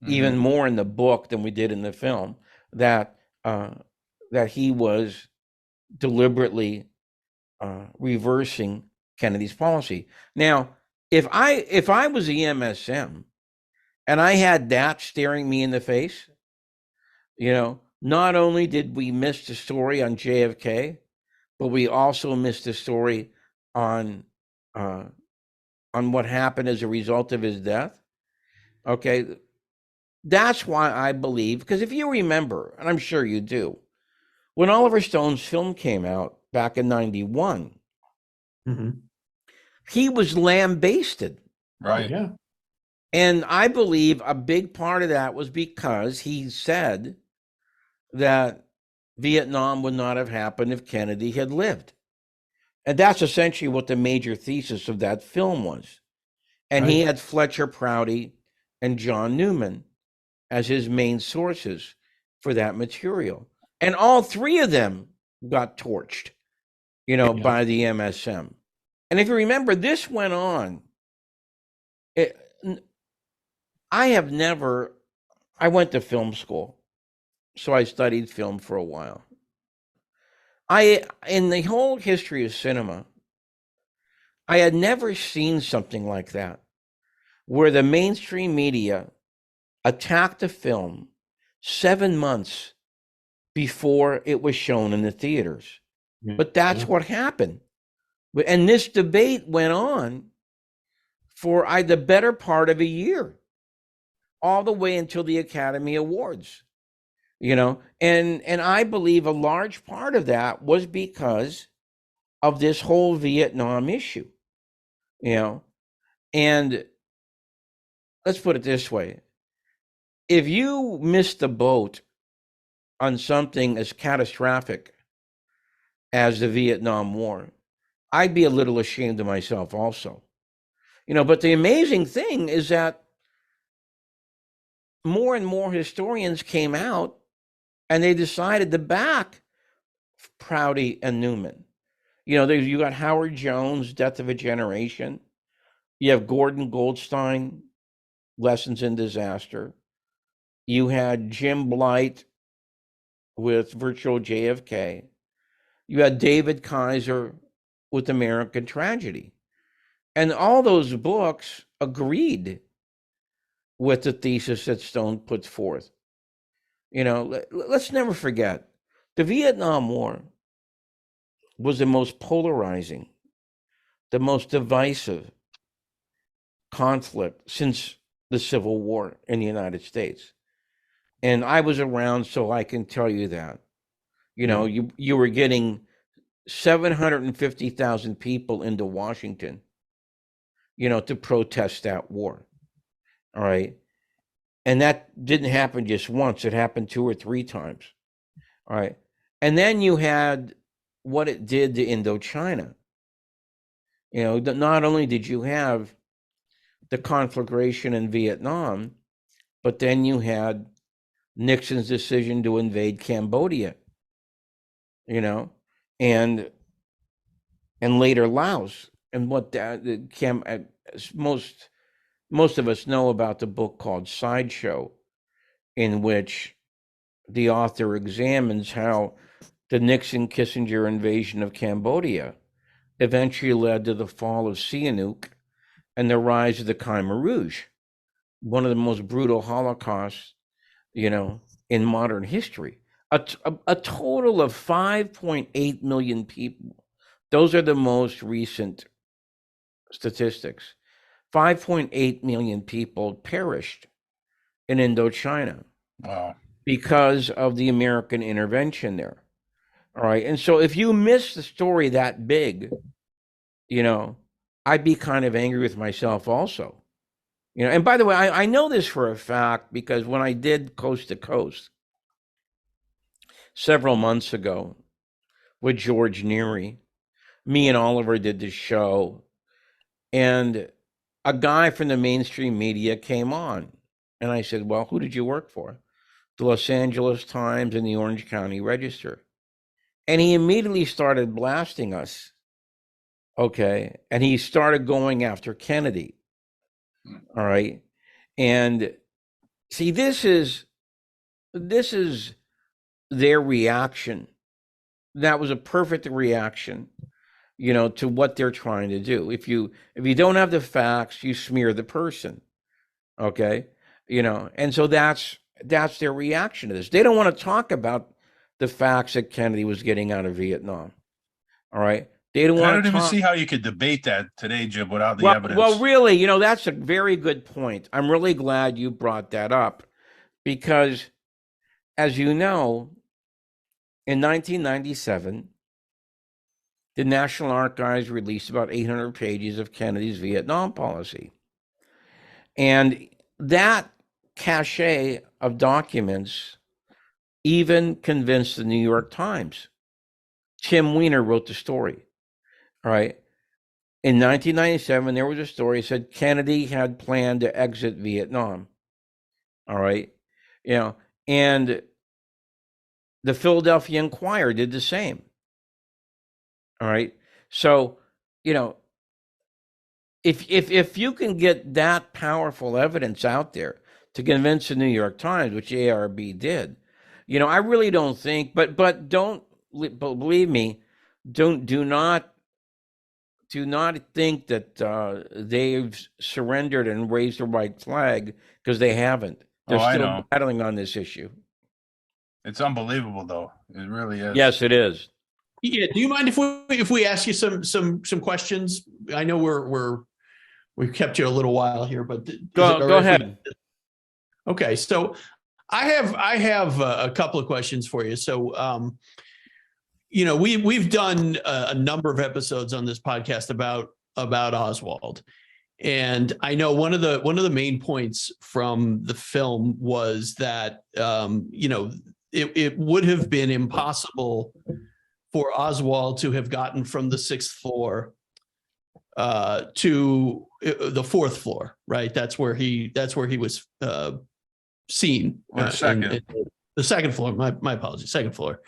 Speaker 3: even more in the book than we did in the film, that he was deliberately reversing Kennedy's policy. Now, if I was the MSM and I had that staring me in the face, not only did we miss the story on JFK, but we also missed the story on what happened as a result of his death. Okay, that's why I believe, because if you remember, and I'm sure you do, when Oliver Stone's film came out back in 91, he was lambasted.
Speaker 2: Right.
Speaker 1: Yeah.
Speaker 3: And I believe a big part of that was because he said that Vietnam would not have happened if Kennedy had lived. And that's essentially what the major thesis of that film was. And he had Fletcher Prouty and John Newman as his main sources for that material. And all three of them got torched, by the MSM. And if you remember, this went on. I went to film school, so I studied film for a while. In the whole history of cinema, I had never seen something like that, where the mainstream media attacked a film 7 months before it was shown in the theaters. But that's what happened. And this debate went on for the better part of a year, all the way until the Academy Awards, and I believe a large part of that was because of this whole Vietnam issue, and let's put it this way. If you missed the boat on something as catastrophic as the Vietnam War, I'd be a little ashamed of myself also, but the amazing thing is that more and more historians came out and they decided to back Prouty and Newman. You got Howard Jones, Death of a Generation. You have Gordon Goldstein, Lessons in Disaster. You had Jim Blight with Virtual JFK. You had David Kaiser with American Tragedy. And all those books agreed with the thesis that Stone put forth. Let's never forget, the Vietnam War was the most polarizing, the most divisive conflict since the Civil War in the United States. And I was around, so I can tell you that. You were getting 750,000 people into Washington, to protest that war. All right. And that didn't happen just once. It happened 2 or 3 times. All right. And then you had what it did to Indochina. Not only did you have the conflagration in Vietnam, but then you had Nixon's decision to invade Cambodia, and later Laos. And what most of us know about the book called Sideshow, in which the author examines how the Nixon-Kissinger invasion of Cambodia eventually led to the fall of Sihanouk and the rise of the Khmer Rouge, one of the most brutal holocausts, in modern history. A total of 5.8 million people. Those are the most recent statistics. 5.8 million people perished in Indochina.
Speaker 2: Wow.
Speaker 3: Because of the American intervention there. All right. And so if you miss the story that big, I'd be kind of angry with myself also. And by the way, I know this for a fact because when I did Coast to Coast several months ago with George Neary, me and Oliver did the show, and a guy from the mainstream media came on. And I said, well, who did you work for? The Los Angeles Times and the Orange County Register. And he immediately started blasting us. Okay. And he started going after Kennedy. All right. And see, this is their reaction. That was a perfect reaction, to what they're trying to do. If you don't have the facts, you smear the person. Okay. And so that's their reaction to this. They don't want to talk about the facts that Kennedy was getting out of Vietnam. All right. They don't want to
Speaker 2: even see how you could debate that today, Jim, without the evidence.
Speaker 3: Well, really, that's a very good point. I'm really glad you brought that up because, as you know, in 1997, the National Archives released about 800 pages of Kennedy's Vietnam policy. And that cache of documents even convinced the New York Times. Tim Weiner wrote the story. All right. In 1997, there was a story that said Kennedy had planned to exit Vietnam. All right. And the Philadelphia Inquirer did the same. All right. So, if you can get that powerful evidence out there to convince the New York Times, which ARB did, I really don't think. But don't believe me. Do not think that they've surrendered and raised the white flag, because they haven't. They're still battling on this issue.
Speaker 4: It's unbelievable, though. It really is.
Speaker 3: Yes, it is.
Speaker 1: Yeah. Do you mind if we ask you some questions? I know we've kept you a little while here, but
Speaker 3: go ahead.
Speaker 1: Okay, so I have a couple of questions for you. So, we've done a number of episodes on this podcast about Oswald, and I know one of the main points from the film was that it would have been impossible for Oswald to have gotten from the 6th floor to the 4th floor, right? That's where he was seen.
Speaker 4: Or second.
Speaker 1: The 2nd floor. My apologies. 2nd floor.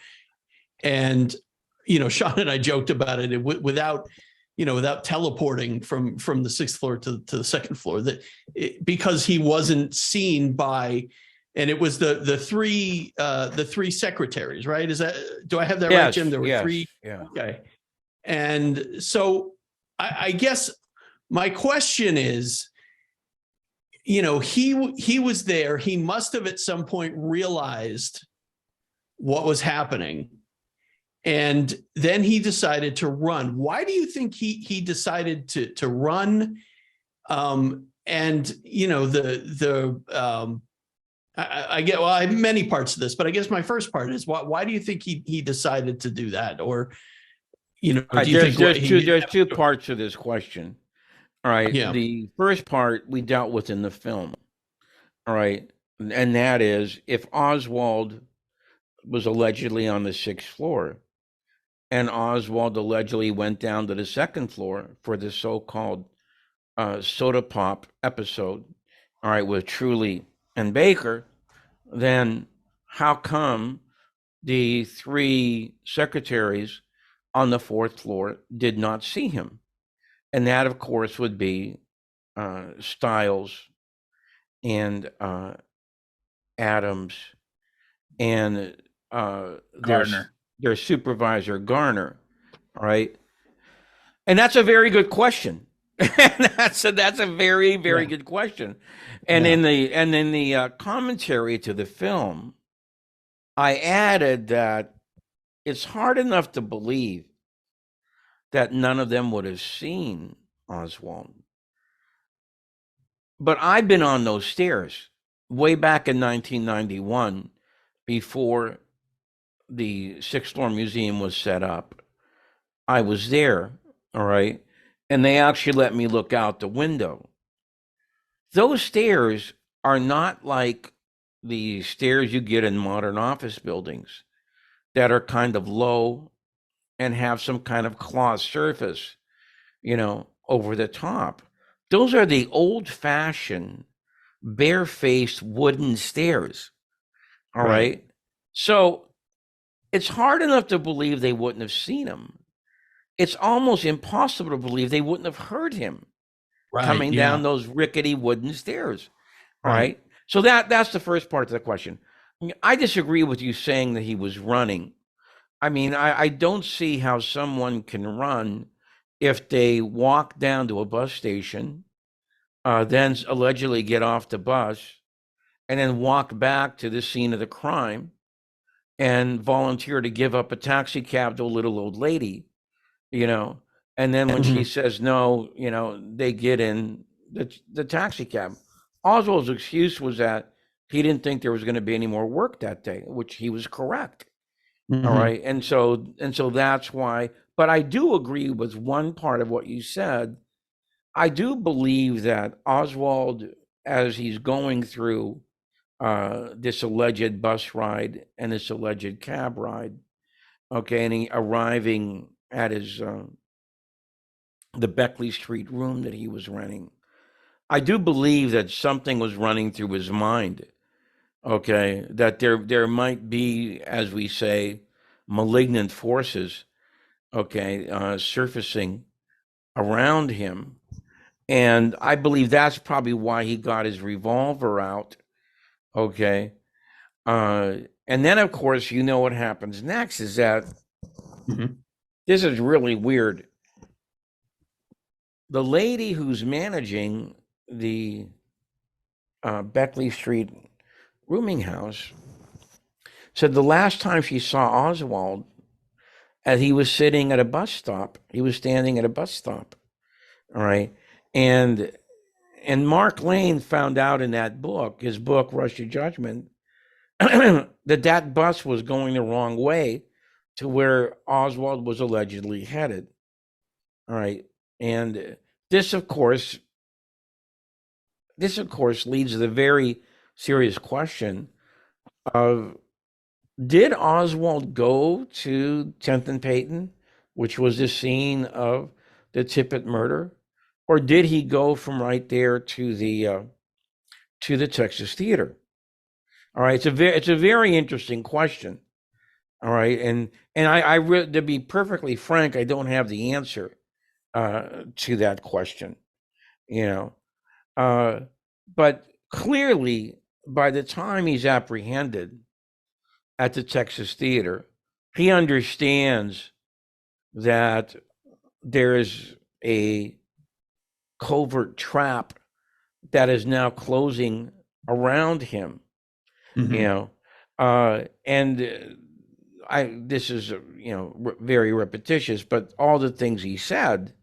Speaker 1: And Sean and I joked about it without teleporting from the 6th floor to the 2nd floor, because he wasn't seen by. And it was the three secretaries, right? Do I have that right, Jim? There were three.
Speaker 3: Yeah.
Speaker 1: Okay. And so I guess my question is, he was there. He must have at some point realized what was happening, and then he decided to run. Why do you think he decided to run? I get, I have many parts of this, but I guess my first part is why do you think he decided to do that? Or, do you think
Speaker 3: there's two parts to this question. All right.
Speaker 1: Yeah.
Speaker 3: The first part we dealt with in the film. All right. And that is, if Oswald was allegedly on the 6th floor, and Oswald allegedly went down to the 2nd floor for the so-called soda pop episode, all right, with Truly and Baker, then how come the 3 secretaries on the 4th floor did not see him? And that, of course, would be Stiles and Adams and their supervisor, Garner. All right. And that's a very good question. that's a very, very good question. And in the commentary to the film, I added that it's hard enough to believe that none of them would have seen Oswald. But I've been on those stairs way back in 1991, before the 6th floor museum was set up. I was there, all right? And they actually let me look out the window. Those stairs are not like the stairs you get in modern office buildings that are kind of low and have some kind of cloth surface, over the top. Those are the old-fashioned, bare-faced wooden stairs. All right. So it's hard enough to believe they wouldn't have seen him. It's almost impossible to believe they wouldn't have heard him coming down those rickety wooden stairs. All right. So that's the first part of the question. I disagree with you saying that he was running. I mean, I don't see how someone can run if they walk down to a bus station, then allegedly get off the bus, and then walk back to the scene of the crime and volunteer to give up a taxi cab to a little old lady, and then when she says no, they get in the taxi cab. Oswald's excuse was that he didn't think there was going to be any more work that day, which he was correct. All right. And so that's why, but I do agree with one part of what you said. I do believe that Oswald, as he's going through this alleged bus ride and this alleged cab ride, okay, and he arriving at his the Beckley Street room that he was renting. I do believe that something was running through his mind. Okay, that there might be, as we say, malignant forces. Okay, surfacing around him, and I believe that's probably why he got his revolver out. Okay, and then of course you know what happens next is that this is really weird. The lady who's managing the Beckley Street rooming house said the last time she saw Oswald, as he was sitting at a bus stop, he was standing at a bus stop. All right. And Mark Lane found out in that book, his book, Rush to Judgment, that bus was going the wrong way to where Oswald was allegedly headed. All right. And this, of course, leads to the very serious question of, did Oswald go to 10th and Peyton, which was the scene of the Tippit murder, or did he go from right there to the Texas Theater? All right, it's a very interesting question. All right, and to be perfectly frank, I don't have the answer to that question. But clearly, by the time he's apprehended at the Texas Theater, he understands that there is a covert trap that is now closing around him. And this is very repetitious, but all the things he said,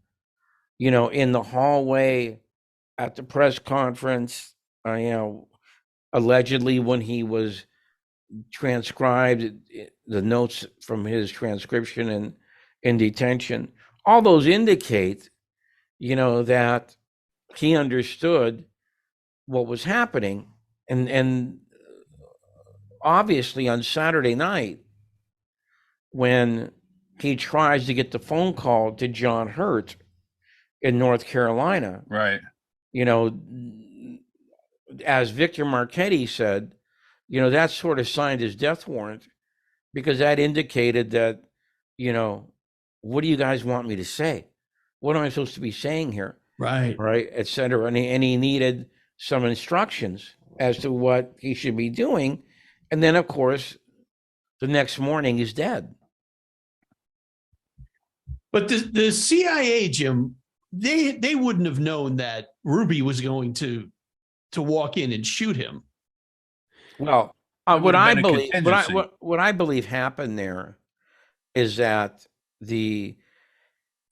Speaker 3: in the hallway, at the press conference, allegedly when he was transcribed, the notes from his transcription and in detention, all those indicate, that he understood what was happening. And obviously on Saturday night, when he tries to get the phone call to John Hurt in North Carolina,
Speaker 4: right?
Speaker 3: As Victor Marchetti said, that sort of signed his death warrant, because that indicated that, what do you guys want me to say? What am I supposed to be saying here?
Speaker 1: Right,
Speaker 3: et cetera. And he needed some instructions as to what he should be doing. And then, of course, the next morning he's dead.
Speaker 1: But the CIA, Jim, they wouldn't have known that Ruby was going to walk in and shoot him.
Speaker 3: Well, what I believe happened there is that the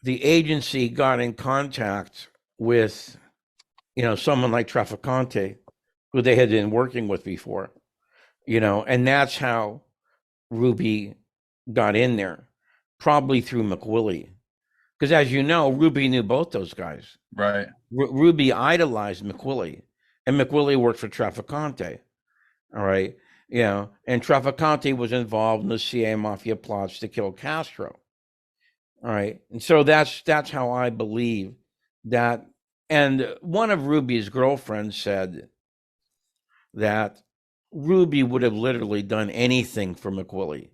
Speaker 3: agency got in contact with, someone like Trafficante, who they had been working with before, and that's how Ruby got in there, probably through McWillie. Because as you know, Ruby knew both those guys.
Speaker 4: Right.
Speaker 3: Ruby idolized McWillie, and McWillie worked for Trafficante. All right. And Trafficante was involved in the CIA mafia plots to kill Castro. All right. And so that's how I believe that. And one of Ruby's girlfriends said that Ruby would have literally done anything for McWillie.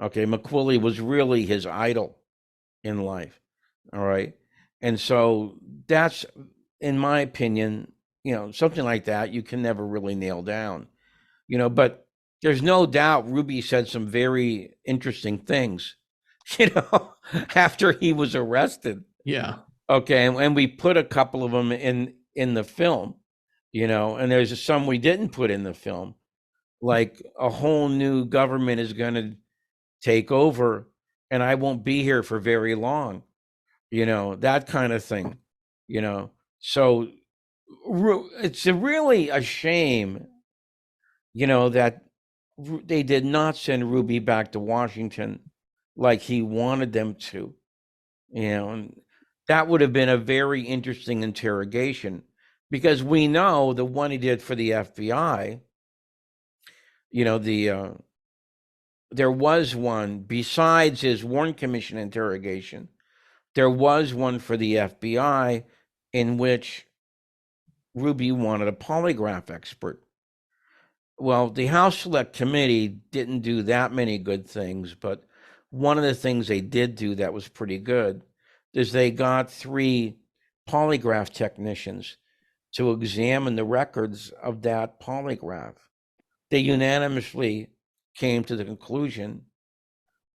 Speaker 3: Okay. McWillie was really his idol in life. All right. And so that's, in my opinion, something like that you can never really nail down. But there's no doubt Ruby said some very interesting things, after he was arrested.
Speaker 1: Yeah.
Speaker 3: Okay. And we put a couple of them in the film, and there's some we didn't put in the film, like a whole new government is going to take over and I won't be here for very long, that kind of thing, So it's really a shame, that they did not send Ruby back to Washington like he wanted them to, and that would have been a very interesting interrogation, because we know the one he did for the FBI, there was one besides his Warren Commission interrogation. there was one for the FBI in which Ruby wanted a polygraph expert. Well, the House Select Committee didn't do that many good things, but one of the things they did do that was pretty good is they got 3 polygraph technicians to examine the records of that polygraph. They unanimously came to the conclusion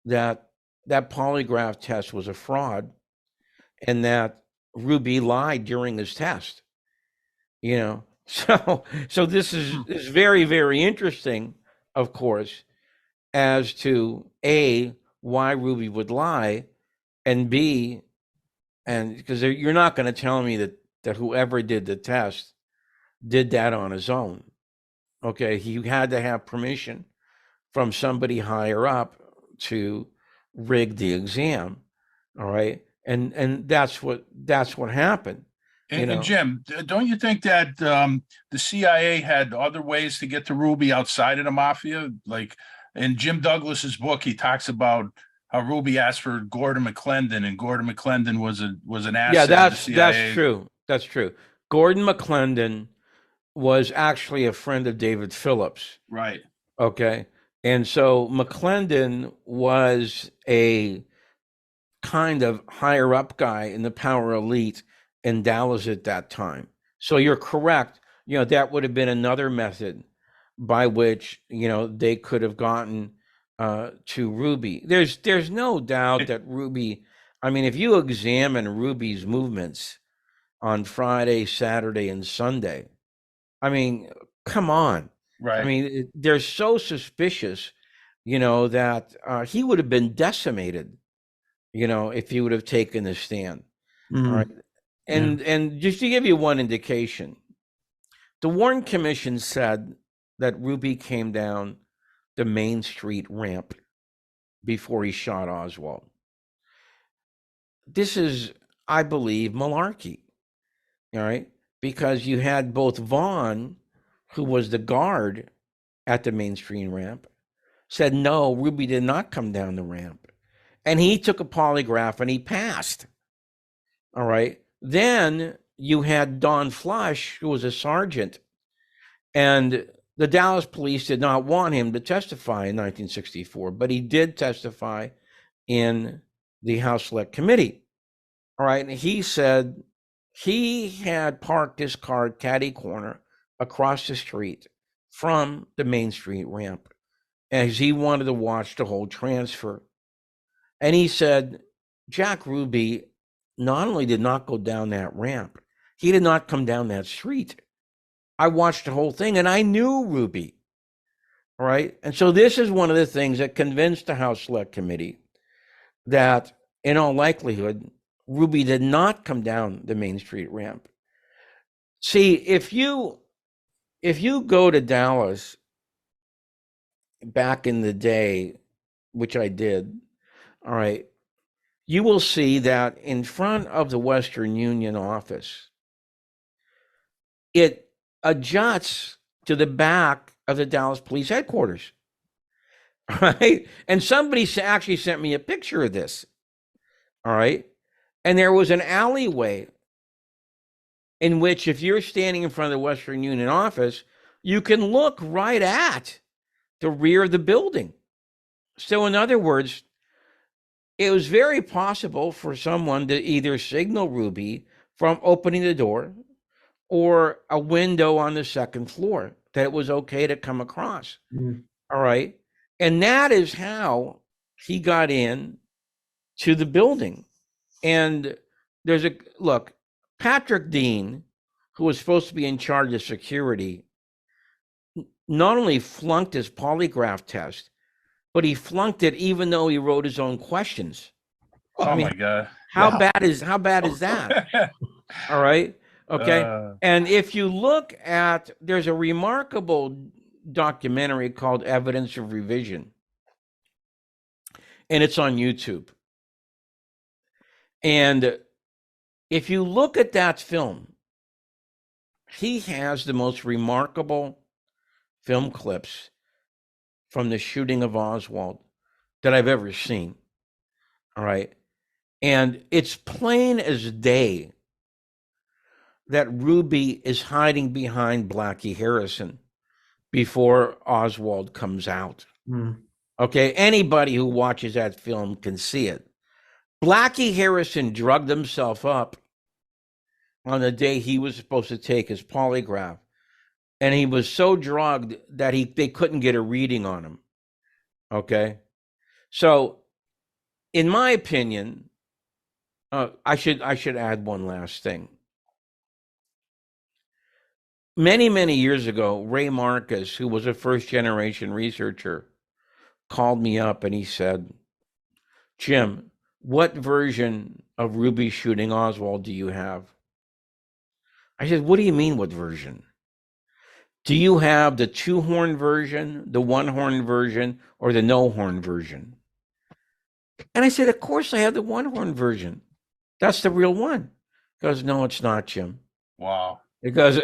Speaker 3: that that polygraph test was a fraud and that Ruby lied during his test. You know, so this is very, very interesting, of course, as to A, why Ruby would lie, and B, and because you're not going to tell me that whoever did the test did that on his own. Okay, he had to have permission from somebody higher up to rig the exam. All right, and that's what happened.
Speaker 4: And Jim, don't you think that the CIA had other ways to get to Ruby outside of the mafia? Like in Jim Douglas's book, he talks about how Ruby asked for Gordon McClendon, and Gordon McClendon was an asset.
Speaker 3: Yeah,
Speaker 4: of the CIA.
Speaker 3: that's true. That's true. Gordon McClendon was actually a friend of David Phillips.
Speaker 4: Right.
Speaker 3: Okay. And so McClendon was a kind of higher up guy in the power elite in Dallas at that time. So you're correct. You know, that would have been another method by which, you know, they could have gotten to Ruby. There's no doubt that Ruby, I mean, if you examine Ruby's movements on Friday, Saturday, and Sunday, I mean, come on.
Speaker 4: Right.
Speaker 3: I mean, they're so suspicious, you know, that he would have been decimated, you know, if he would have taken the stand. All right. And just to give you one indication, the Warren Commission said that Ruby came down the Main Street ramp before he shot Oswald. This is, I believe, malarkey. All right. Because you had both Vaughn, who was the guard at the Main Street ramp, said, no, Ruby did not come down the ramp. And he took a polygraph and he passed. All right. Then you had Don Flush, who was a sergeant, and the Dallas police did not want him to testify in 1964, but he did testify in the House Select Committee. All right. And he said he had parked his car caddy corner across the street from the Main Street ramp as he wanted to watch the whole transfer. And he said, Jack Ruby not only did not go down that ramp, he did not come down that street. I watched the whole thing and I knew Ruby. All right. And so this is one of the things that convinced the House Select Committee that in all likelihood, Ruby did not come down the Main Street ramp. See, if you go to Dallas back in the day, which I did, all right, you will see that in front of the Western Union office, it adjuts to the back of the Dallas Police Headquarters, right? And somebody actually sent me a picture of this, all right? And there was an alleyway in which, if you're standing in front of the Western Union office, you can look right at the rear of the building. So in other words, it was very possible for someone to either signal Ruby from opening the door or a window on the second floor that it was okay to come across. All right. And that is how he got in to the building. And there's Patrick Dean, who was supposed to be in charge of security, not only flunked his polygraph test, but he flunked it even though he wrote his own questions.
Speaker 4: Oh my God.
Speaker 3: How bad is that? All right. Okay. And if you look at, there's a remarkable documentary called Evidence of Revision, and it's on YouTube. And if you look at that film, he has the most remarkable film clips from the shooting of Oswald that I've ever seen. All right. And it's plain as day that Ruby is hiding behind Blackie Harrison before Oswald comes out. Okay, anybody who watches that film can see it. Blackie Harrison drugged himself up on the day he was supposed to take his polygraph, and he was so drugged that they couldn't get a reading on him. Okay, so in my opinion, I should add one last thing. Many years ago, Ray Marcus, who was a first-generation researcher, called me up and he said, "Jim, what version of Ruby shooting Oswald do you have?" I said, "What do you mean, what version? Do you have the 2-horn version, the 1-horn version, or the no-horn version?" And I said, "Of course I have the 1-horn version. That's the real one." He goes, "No, it's not, Jim."
Speaker 4: Wow.
Speaker 3: Because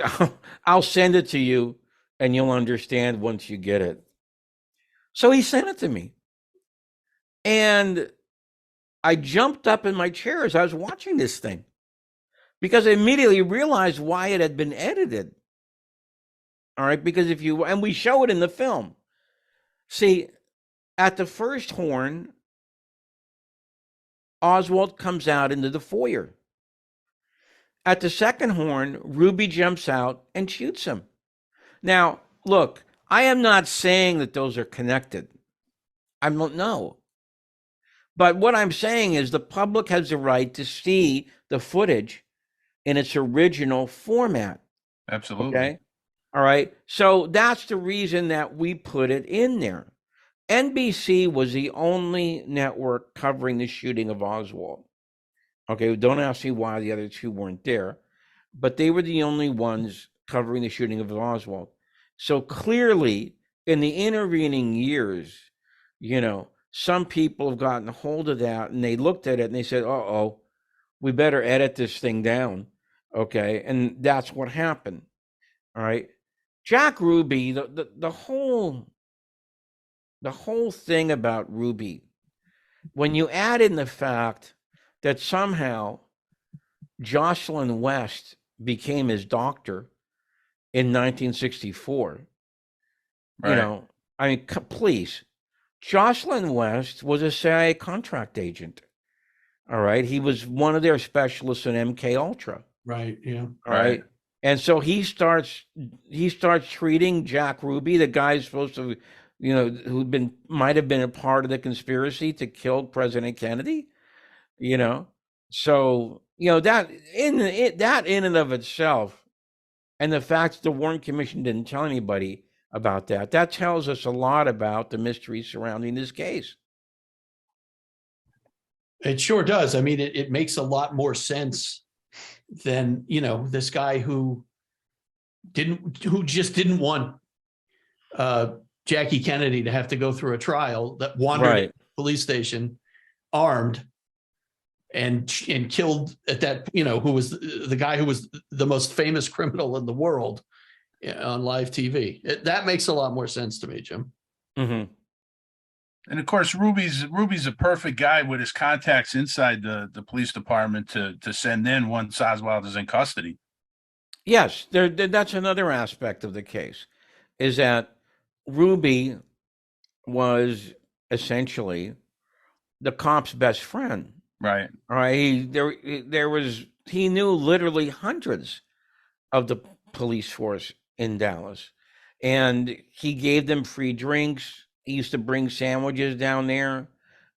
Speaker 3: I'll send it to you and you'll understand once you get it. So he sent it to me. And I jumped up in my chair as I was watching this thing because I immediately realized why it had been edited. All right, because and we show it in the film. See, at the first horn, Oswald comes out into the foyer. At the second horn, Ruby jumps out and shoots him. Now, look, I am not saying that those are connected. I don't know. But what I'm saying is the public has the right to see the footage in its original format.
Speaker 4: Absolutely.
Speaker 3: Okay? All right. So that's the reason that we put it in there. NBC was the only network covering the shooting of Oswald. Okay, don't ask me why the other two weren't there, but they were the only ones covering the shooting of Oswald. So clearly, in the intervening years, some people have gotten a hold of that and they looked at it and they said, "Uh-oh, we better edit this thing down." Okay, and that's what happened. All right. Jack Ruby, the whole thing about Ruby, when you add in the fact that somehow Jocelyn West became his doctor in 1964,
Speaker 4: Right.
Speaker 3: I mean, please, Jocelyn West was a CIA contract agent. All right. He was one of their specialists in MK Ultra.
Speaker 1: Right. Yeah.
Speaker 3: All right. And so he starts treating Jack Ruby, the guy supposed to, who might have been a part of the conspiracy to kill President Kennedy, So, that in and of itself, and the fact that the Warren Commission didn't tell anybody about that tells us a lot about the mystery surrounding this case.
Speaker 1: It sure does. I mean, it makes a lot more sense than, this guy who just didn't want Jackie Kennedy to have to go through a trial, that wandered at the police station armed and killed at that, who was the guy who was the most famous criminal in the world on live TV. That makes a lot more sense to me, Jim.
Speaker 3: Mm-hmm.
Speaker 4: And of course, Ruby's a perfect guy with his contacts inside the police department to send in once Oswald is in custody.
Speaker 3: Yes, that's another aspect of the case, is that Ruby was essentially the cop's best friend.
Speaker 4: Right.
Speaker 3: All right. He knew literally hundreds of the police force in Dallas, and he gave them free drinks. He used to bring sandwiches down there.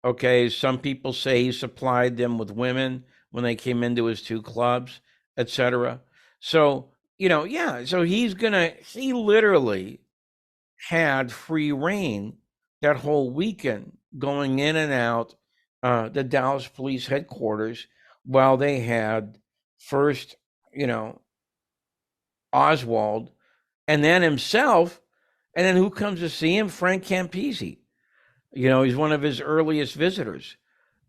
Speaker 3: Okay. Some people say he supplied them with women when they came into his 2 clubs, etc. So, so he literally had free reign that whole weekend, going in and out the Dallas police headquarters, while they had first, Oswald, and then himself, and then who comes to see him? Frank Campisi. He's one of his earliest visitors.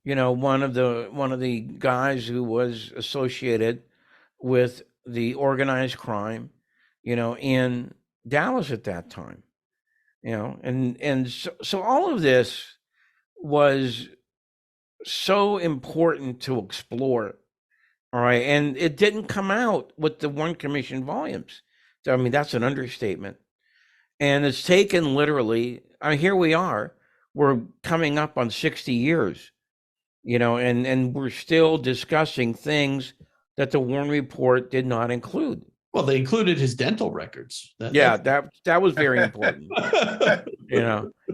Speaker 3: One of the guys who was associated with the organized crime, in Dallas at that time. And so all of this was so important to explore. All right. And it didn't come out with the one commission volumes. I mean, that's an understatement. And it's taken literally, here we are, we're coming up on 60 years, and we're still discussing things that the Warren Report did not include.
Speaker 1: Well, they included his dental records.
Speaker 3: That was very important.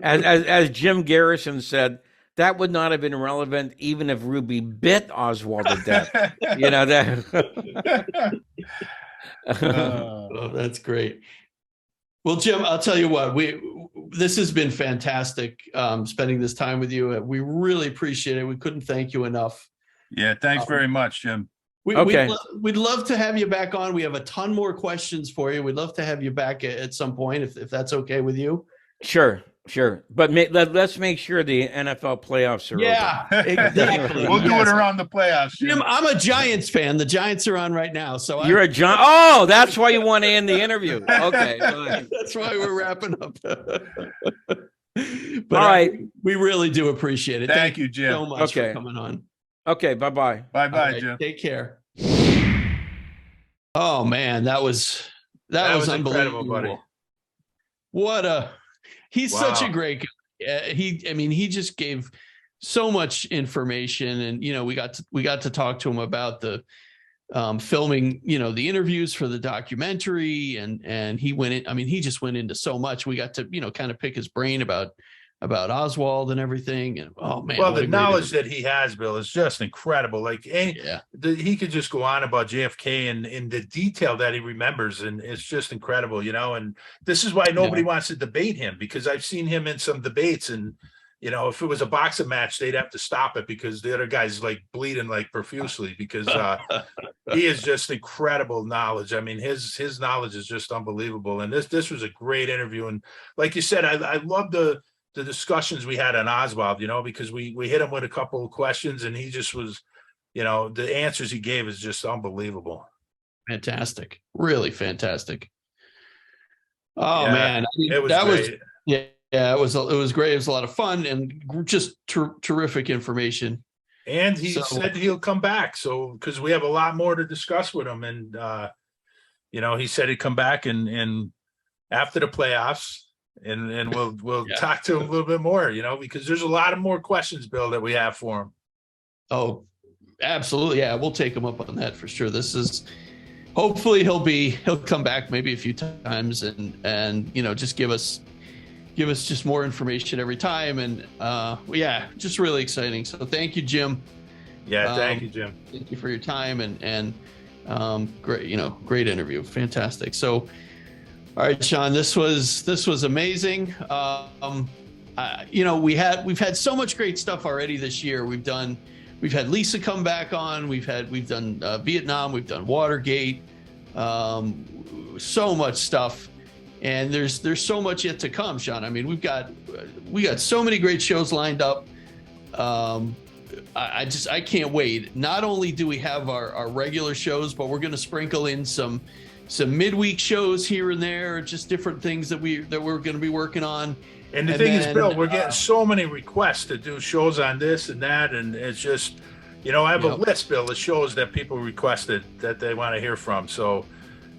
Speaker 3: As Jim Garrison said, that would not have been relevant even if Ruby bit Oswald to death.
Speaker 1: Oh, that's great. Well, Jim, I'll tell you what, this has been fantastic spending this time with you. We really appreciate it. We couldn't thank you enough.
Speaker 4: Yeah, thanks very much, Jim.
Speaker 1: We'd love to have you back on. We have a ton more questions for you. We'd love to have you back at some point if that's okay with you.
Speaker 3: Sure. But let's make sure the NFL playoffs are over.
Speaker 1: Exactly.
Speaker 4: We'll do it around the playoffs,
Speaker 1: Jim, I'm a Giants fan. The Giants are on right now. So
Speaker 3: you're a Giant. Oh, that's why you want to end the interview. Okay.
Speaker 1: That's why we're wrapping up. But
Speaker 3: all right.
Speaker 1: We really do appreciate it.
Speaker 4: Thank you, Jim.
Speaker 1: So much for coming on.
Speaker 3: Okay. Bye-bye.
Speaker 4: Bye-bye, Jim.
Speaker 1: Take care. Oh man, that was unbelievable,
Speaker 2: buddy.
Speaker 1: He's such a great guy. He just gave so much information, and we got to talk to him about the filming, the interviews for the documentary, and he went in. He just went into so much. We got to kind of pick his brain about Oswald and everything. And oh man,
Speaker 2: well, the knowledge that he has, Bill, is just incredible. Like he could just go on about JFK and in the detail that he remembers, and it's just incredible, and this is why nobody wants to debate him, because I've seen him in some debates, and if it was a boxing match, they'd have to stop it because the other guy's like bleeding like profusely, because he is just incredible knowledge. His knowledge is just unbelievable, and this was a great interview. And like you said, I love the discussions we had on Oswald, because we hit him with a couple of questions, and he just was, the answers he gave is just unbelievable.
Speaker 1: Fantastic. Really fantastic. Oh man.
Speaker 2: It was great.
Speaker 1: It was great. It was a lot of fun and just terrific information.
Speaker 2: And he said he'll come back. So, because we have a lot more to discuss with him. And, he said he'd come back and after the playoffs, and we'll talk to him a little bit more, because there's a lot of more questions, Bill, that we have for him.
Speaker 1: Oh, absolutely. Yeah, we'll take him up on that for sure. This is hopefully he'll come back maybe a few times and just give us just more information every time. And just really exciting. So thank you, Jim.
Speaker 2: Yeah, thank you, Jim.
Speaker 1: Thank you for your time and great interview. Fantastic. So all right, Sean, this was amazing. We've had so much great stuff already this year. We've had Lisa come back on. We've done Vietnam. We've done Watergate. So much stuff, and there's so much yet to come, Sean. We got so many great shows lined up. I can't wait. Not only do we have our regular shows, but we're going to sprinkle in some midweek shows here and there, just different things that we're going to be working on.
Speaker 2: And the thing is, Bill, we're getting so many requests to do shows on this and that, and it's just, I have a list, Bill, of shows that people requested that they want to hear from. So,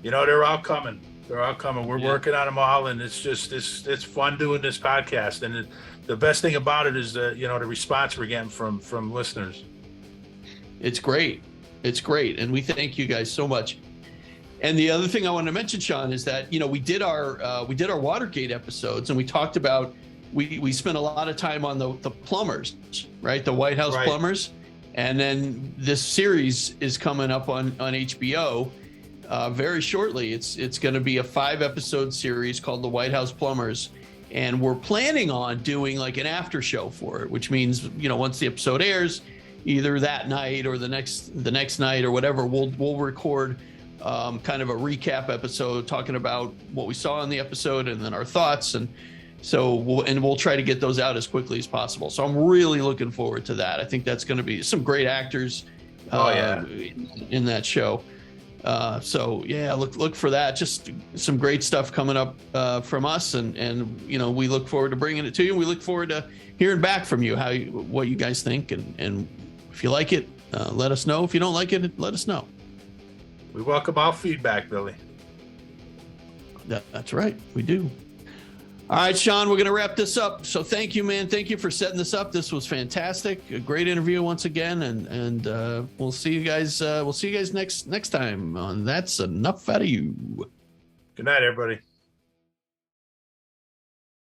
Speaker 2: they're all coming. We're working on them all, and it's just it's fun doing this podcast. And the best thing about it is the response we're getting from listeners. It's great, and we thank you guys so much. And the other thing I wanted to mention, Sean, is that we did our Watergate episodes, and we talked about we spent a lot of time on the plumbers, right? The White House plumbers, and then this series is coming up on HBO very shortly. It's going to be a 5-episode series called The White House Plumbers, and we're planning on doing like an after show for it, which means once the episode airs, either that night or the next night or whatever, we'll record kind of a recap episode talking about what we saw in the episode and then our thoughts, and so we'll try to get those out as quickly as possible. So I'm really looking forward to that. I think that's going to be some great actors in that show.
Speaker 1: So yeah, look for that. Just some great stuff coming up from us, and we look forward to bringing it to you. We look forward to hearing back from you what you guys think, and if you like it, let us know. If you don't like it, let us know.
Speaker 2: We welcome all feedback, Billy.
Speaker 1: That's right, we do. All right, Sean, we're going to wrap this up. So thank you, man. Thank you for setting this up. This was fantastic. A great interview once again, and we'll see you guys. We'll see you guys next time on That's Enough Out of You.
Speaker 2: Good night, everybody.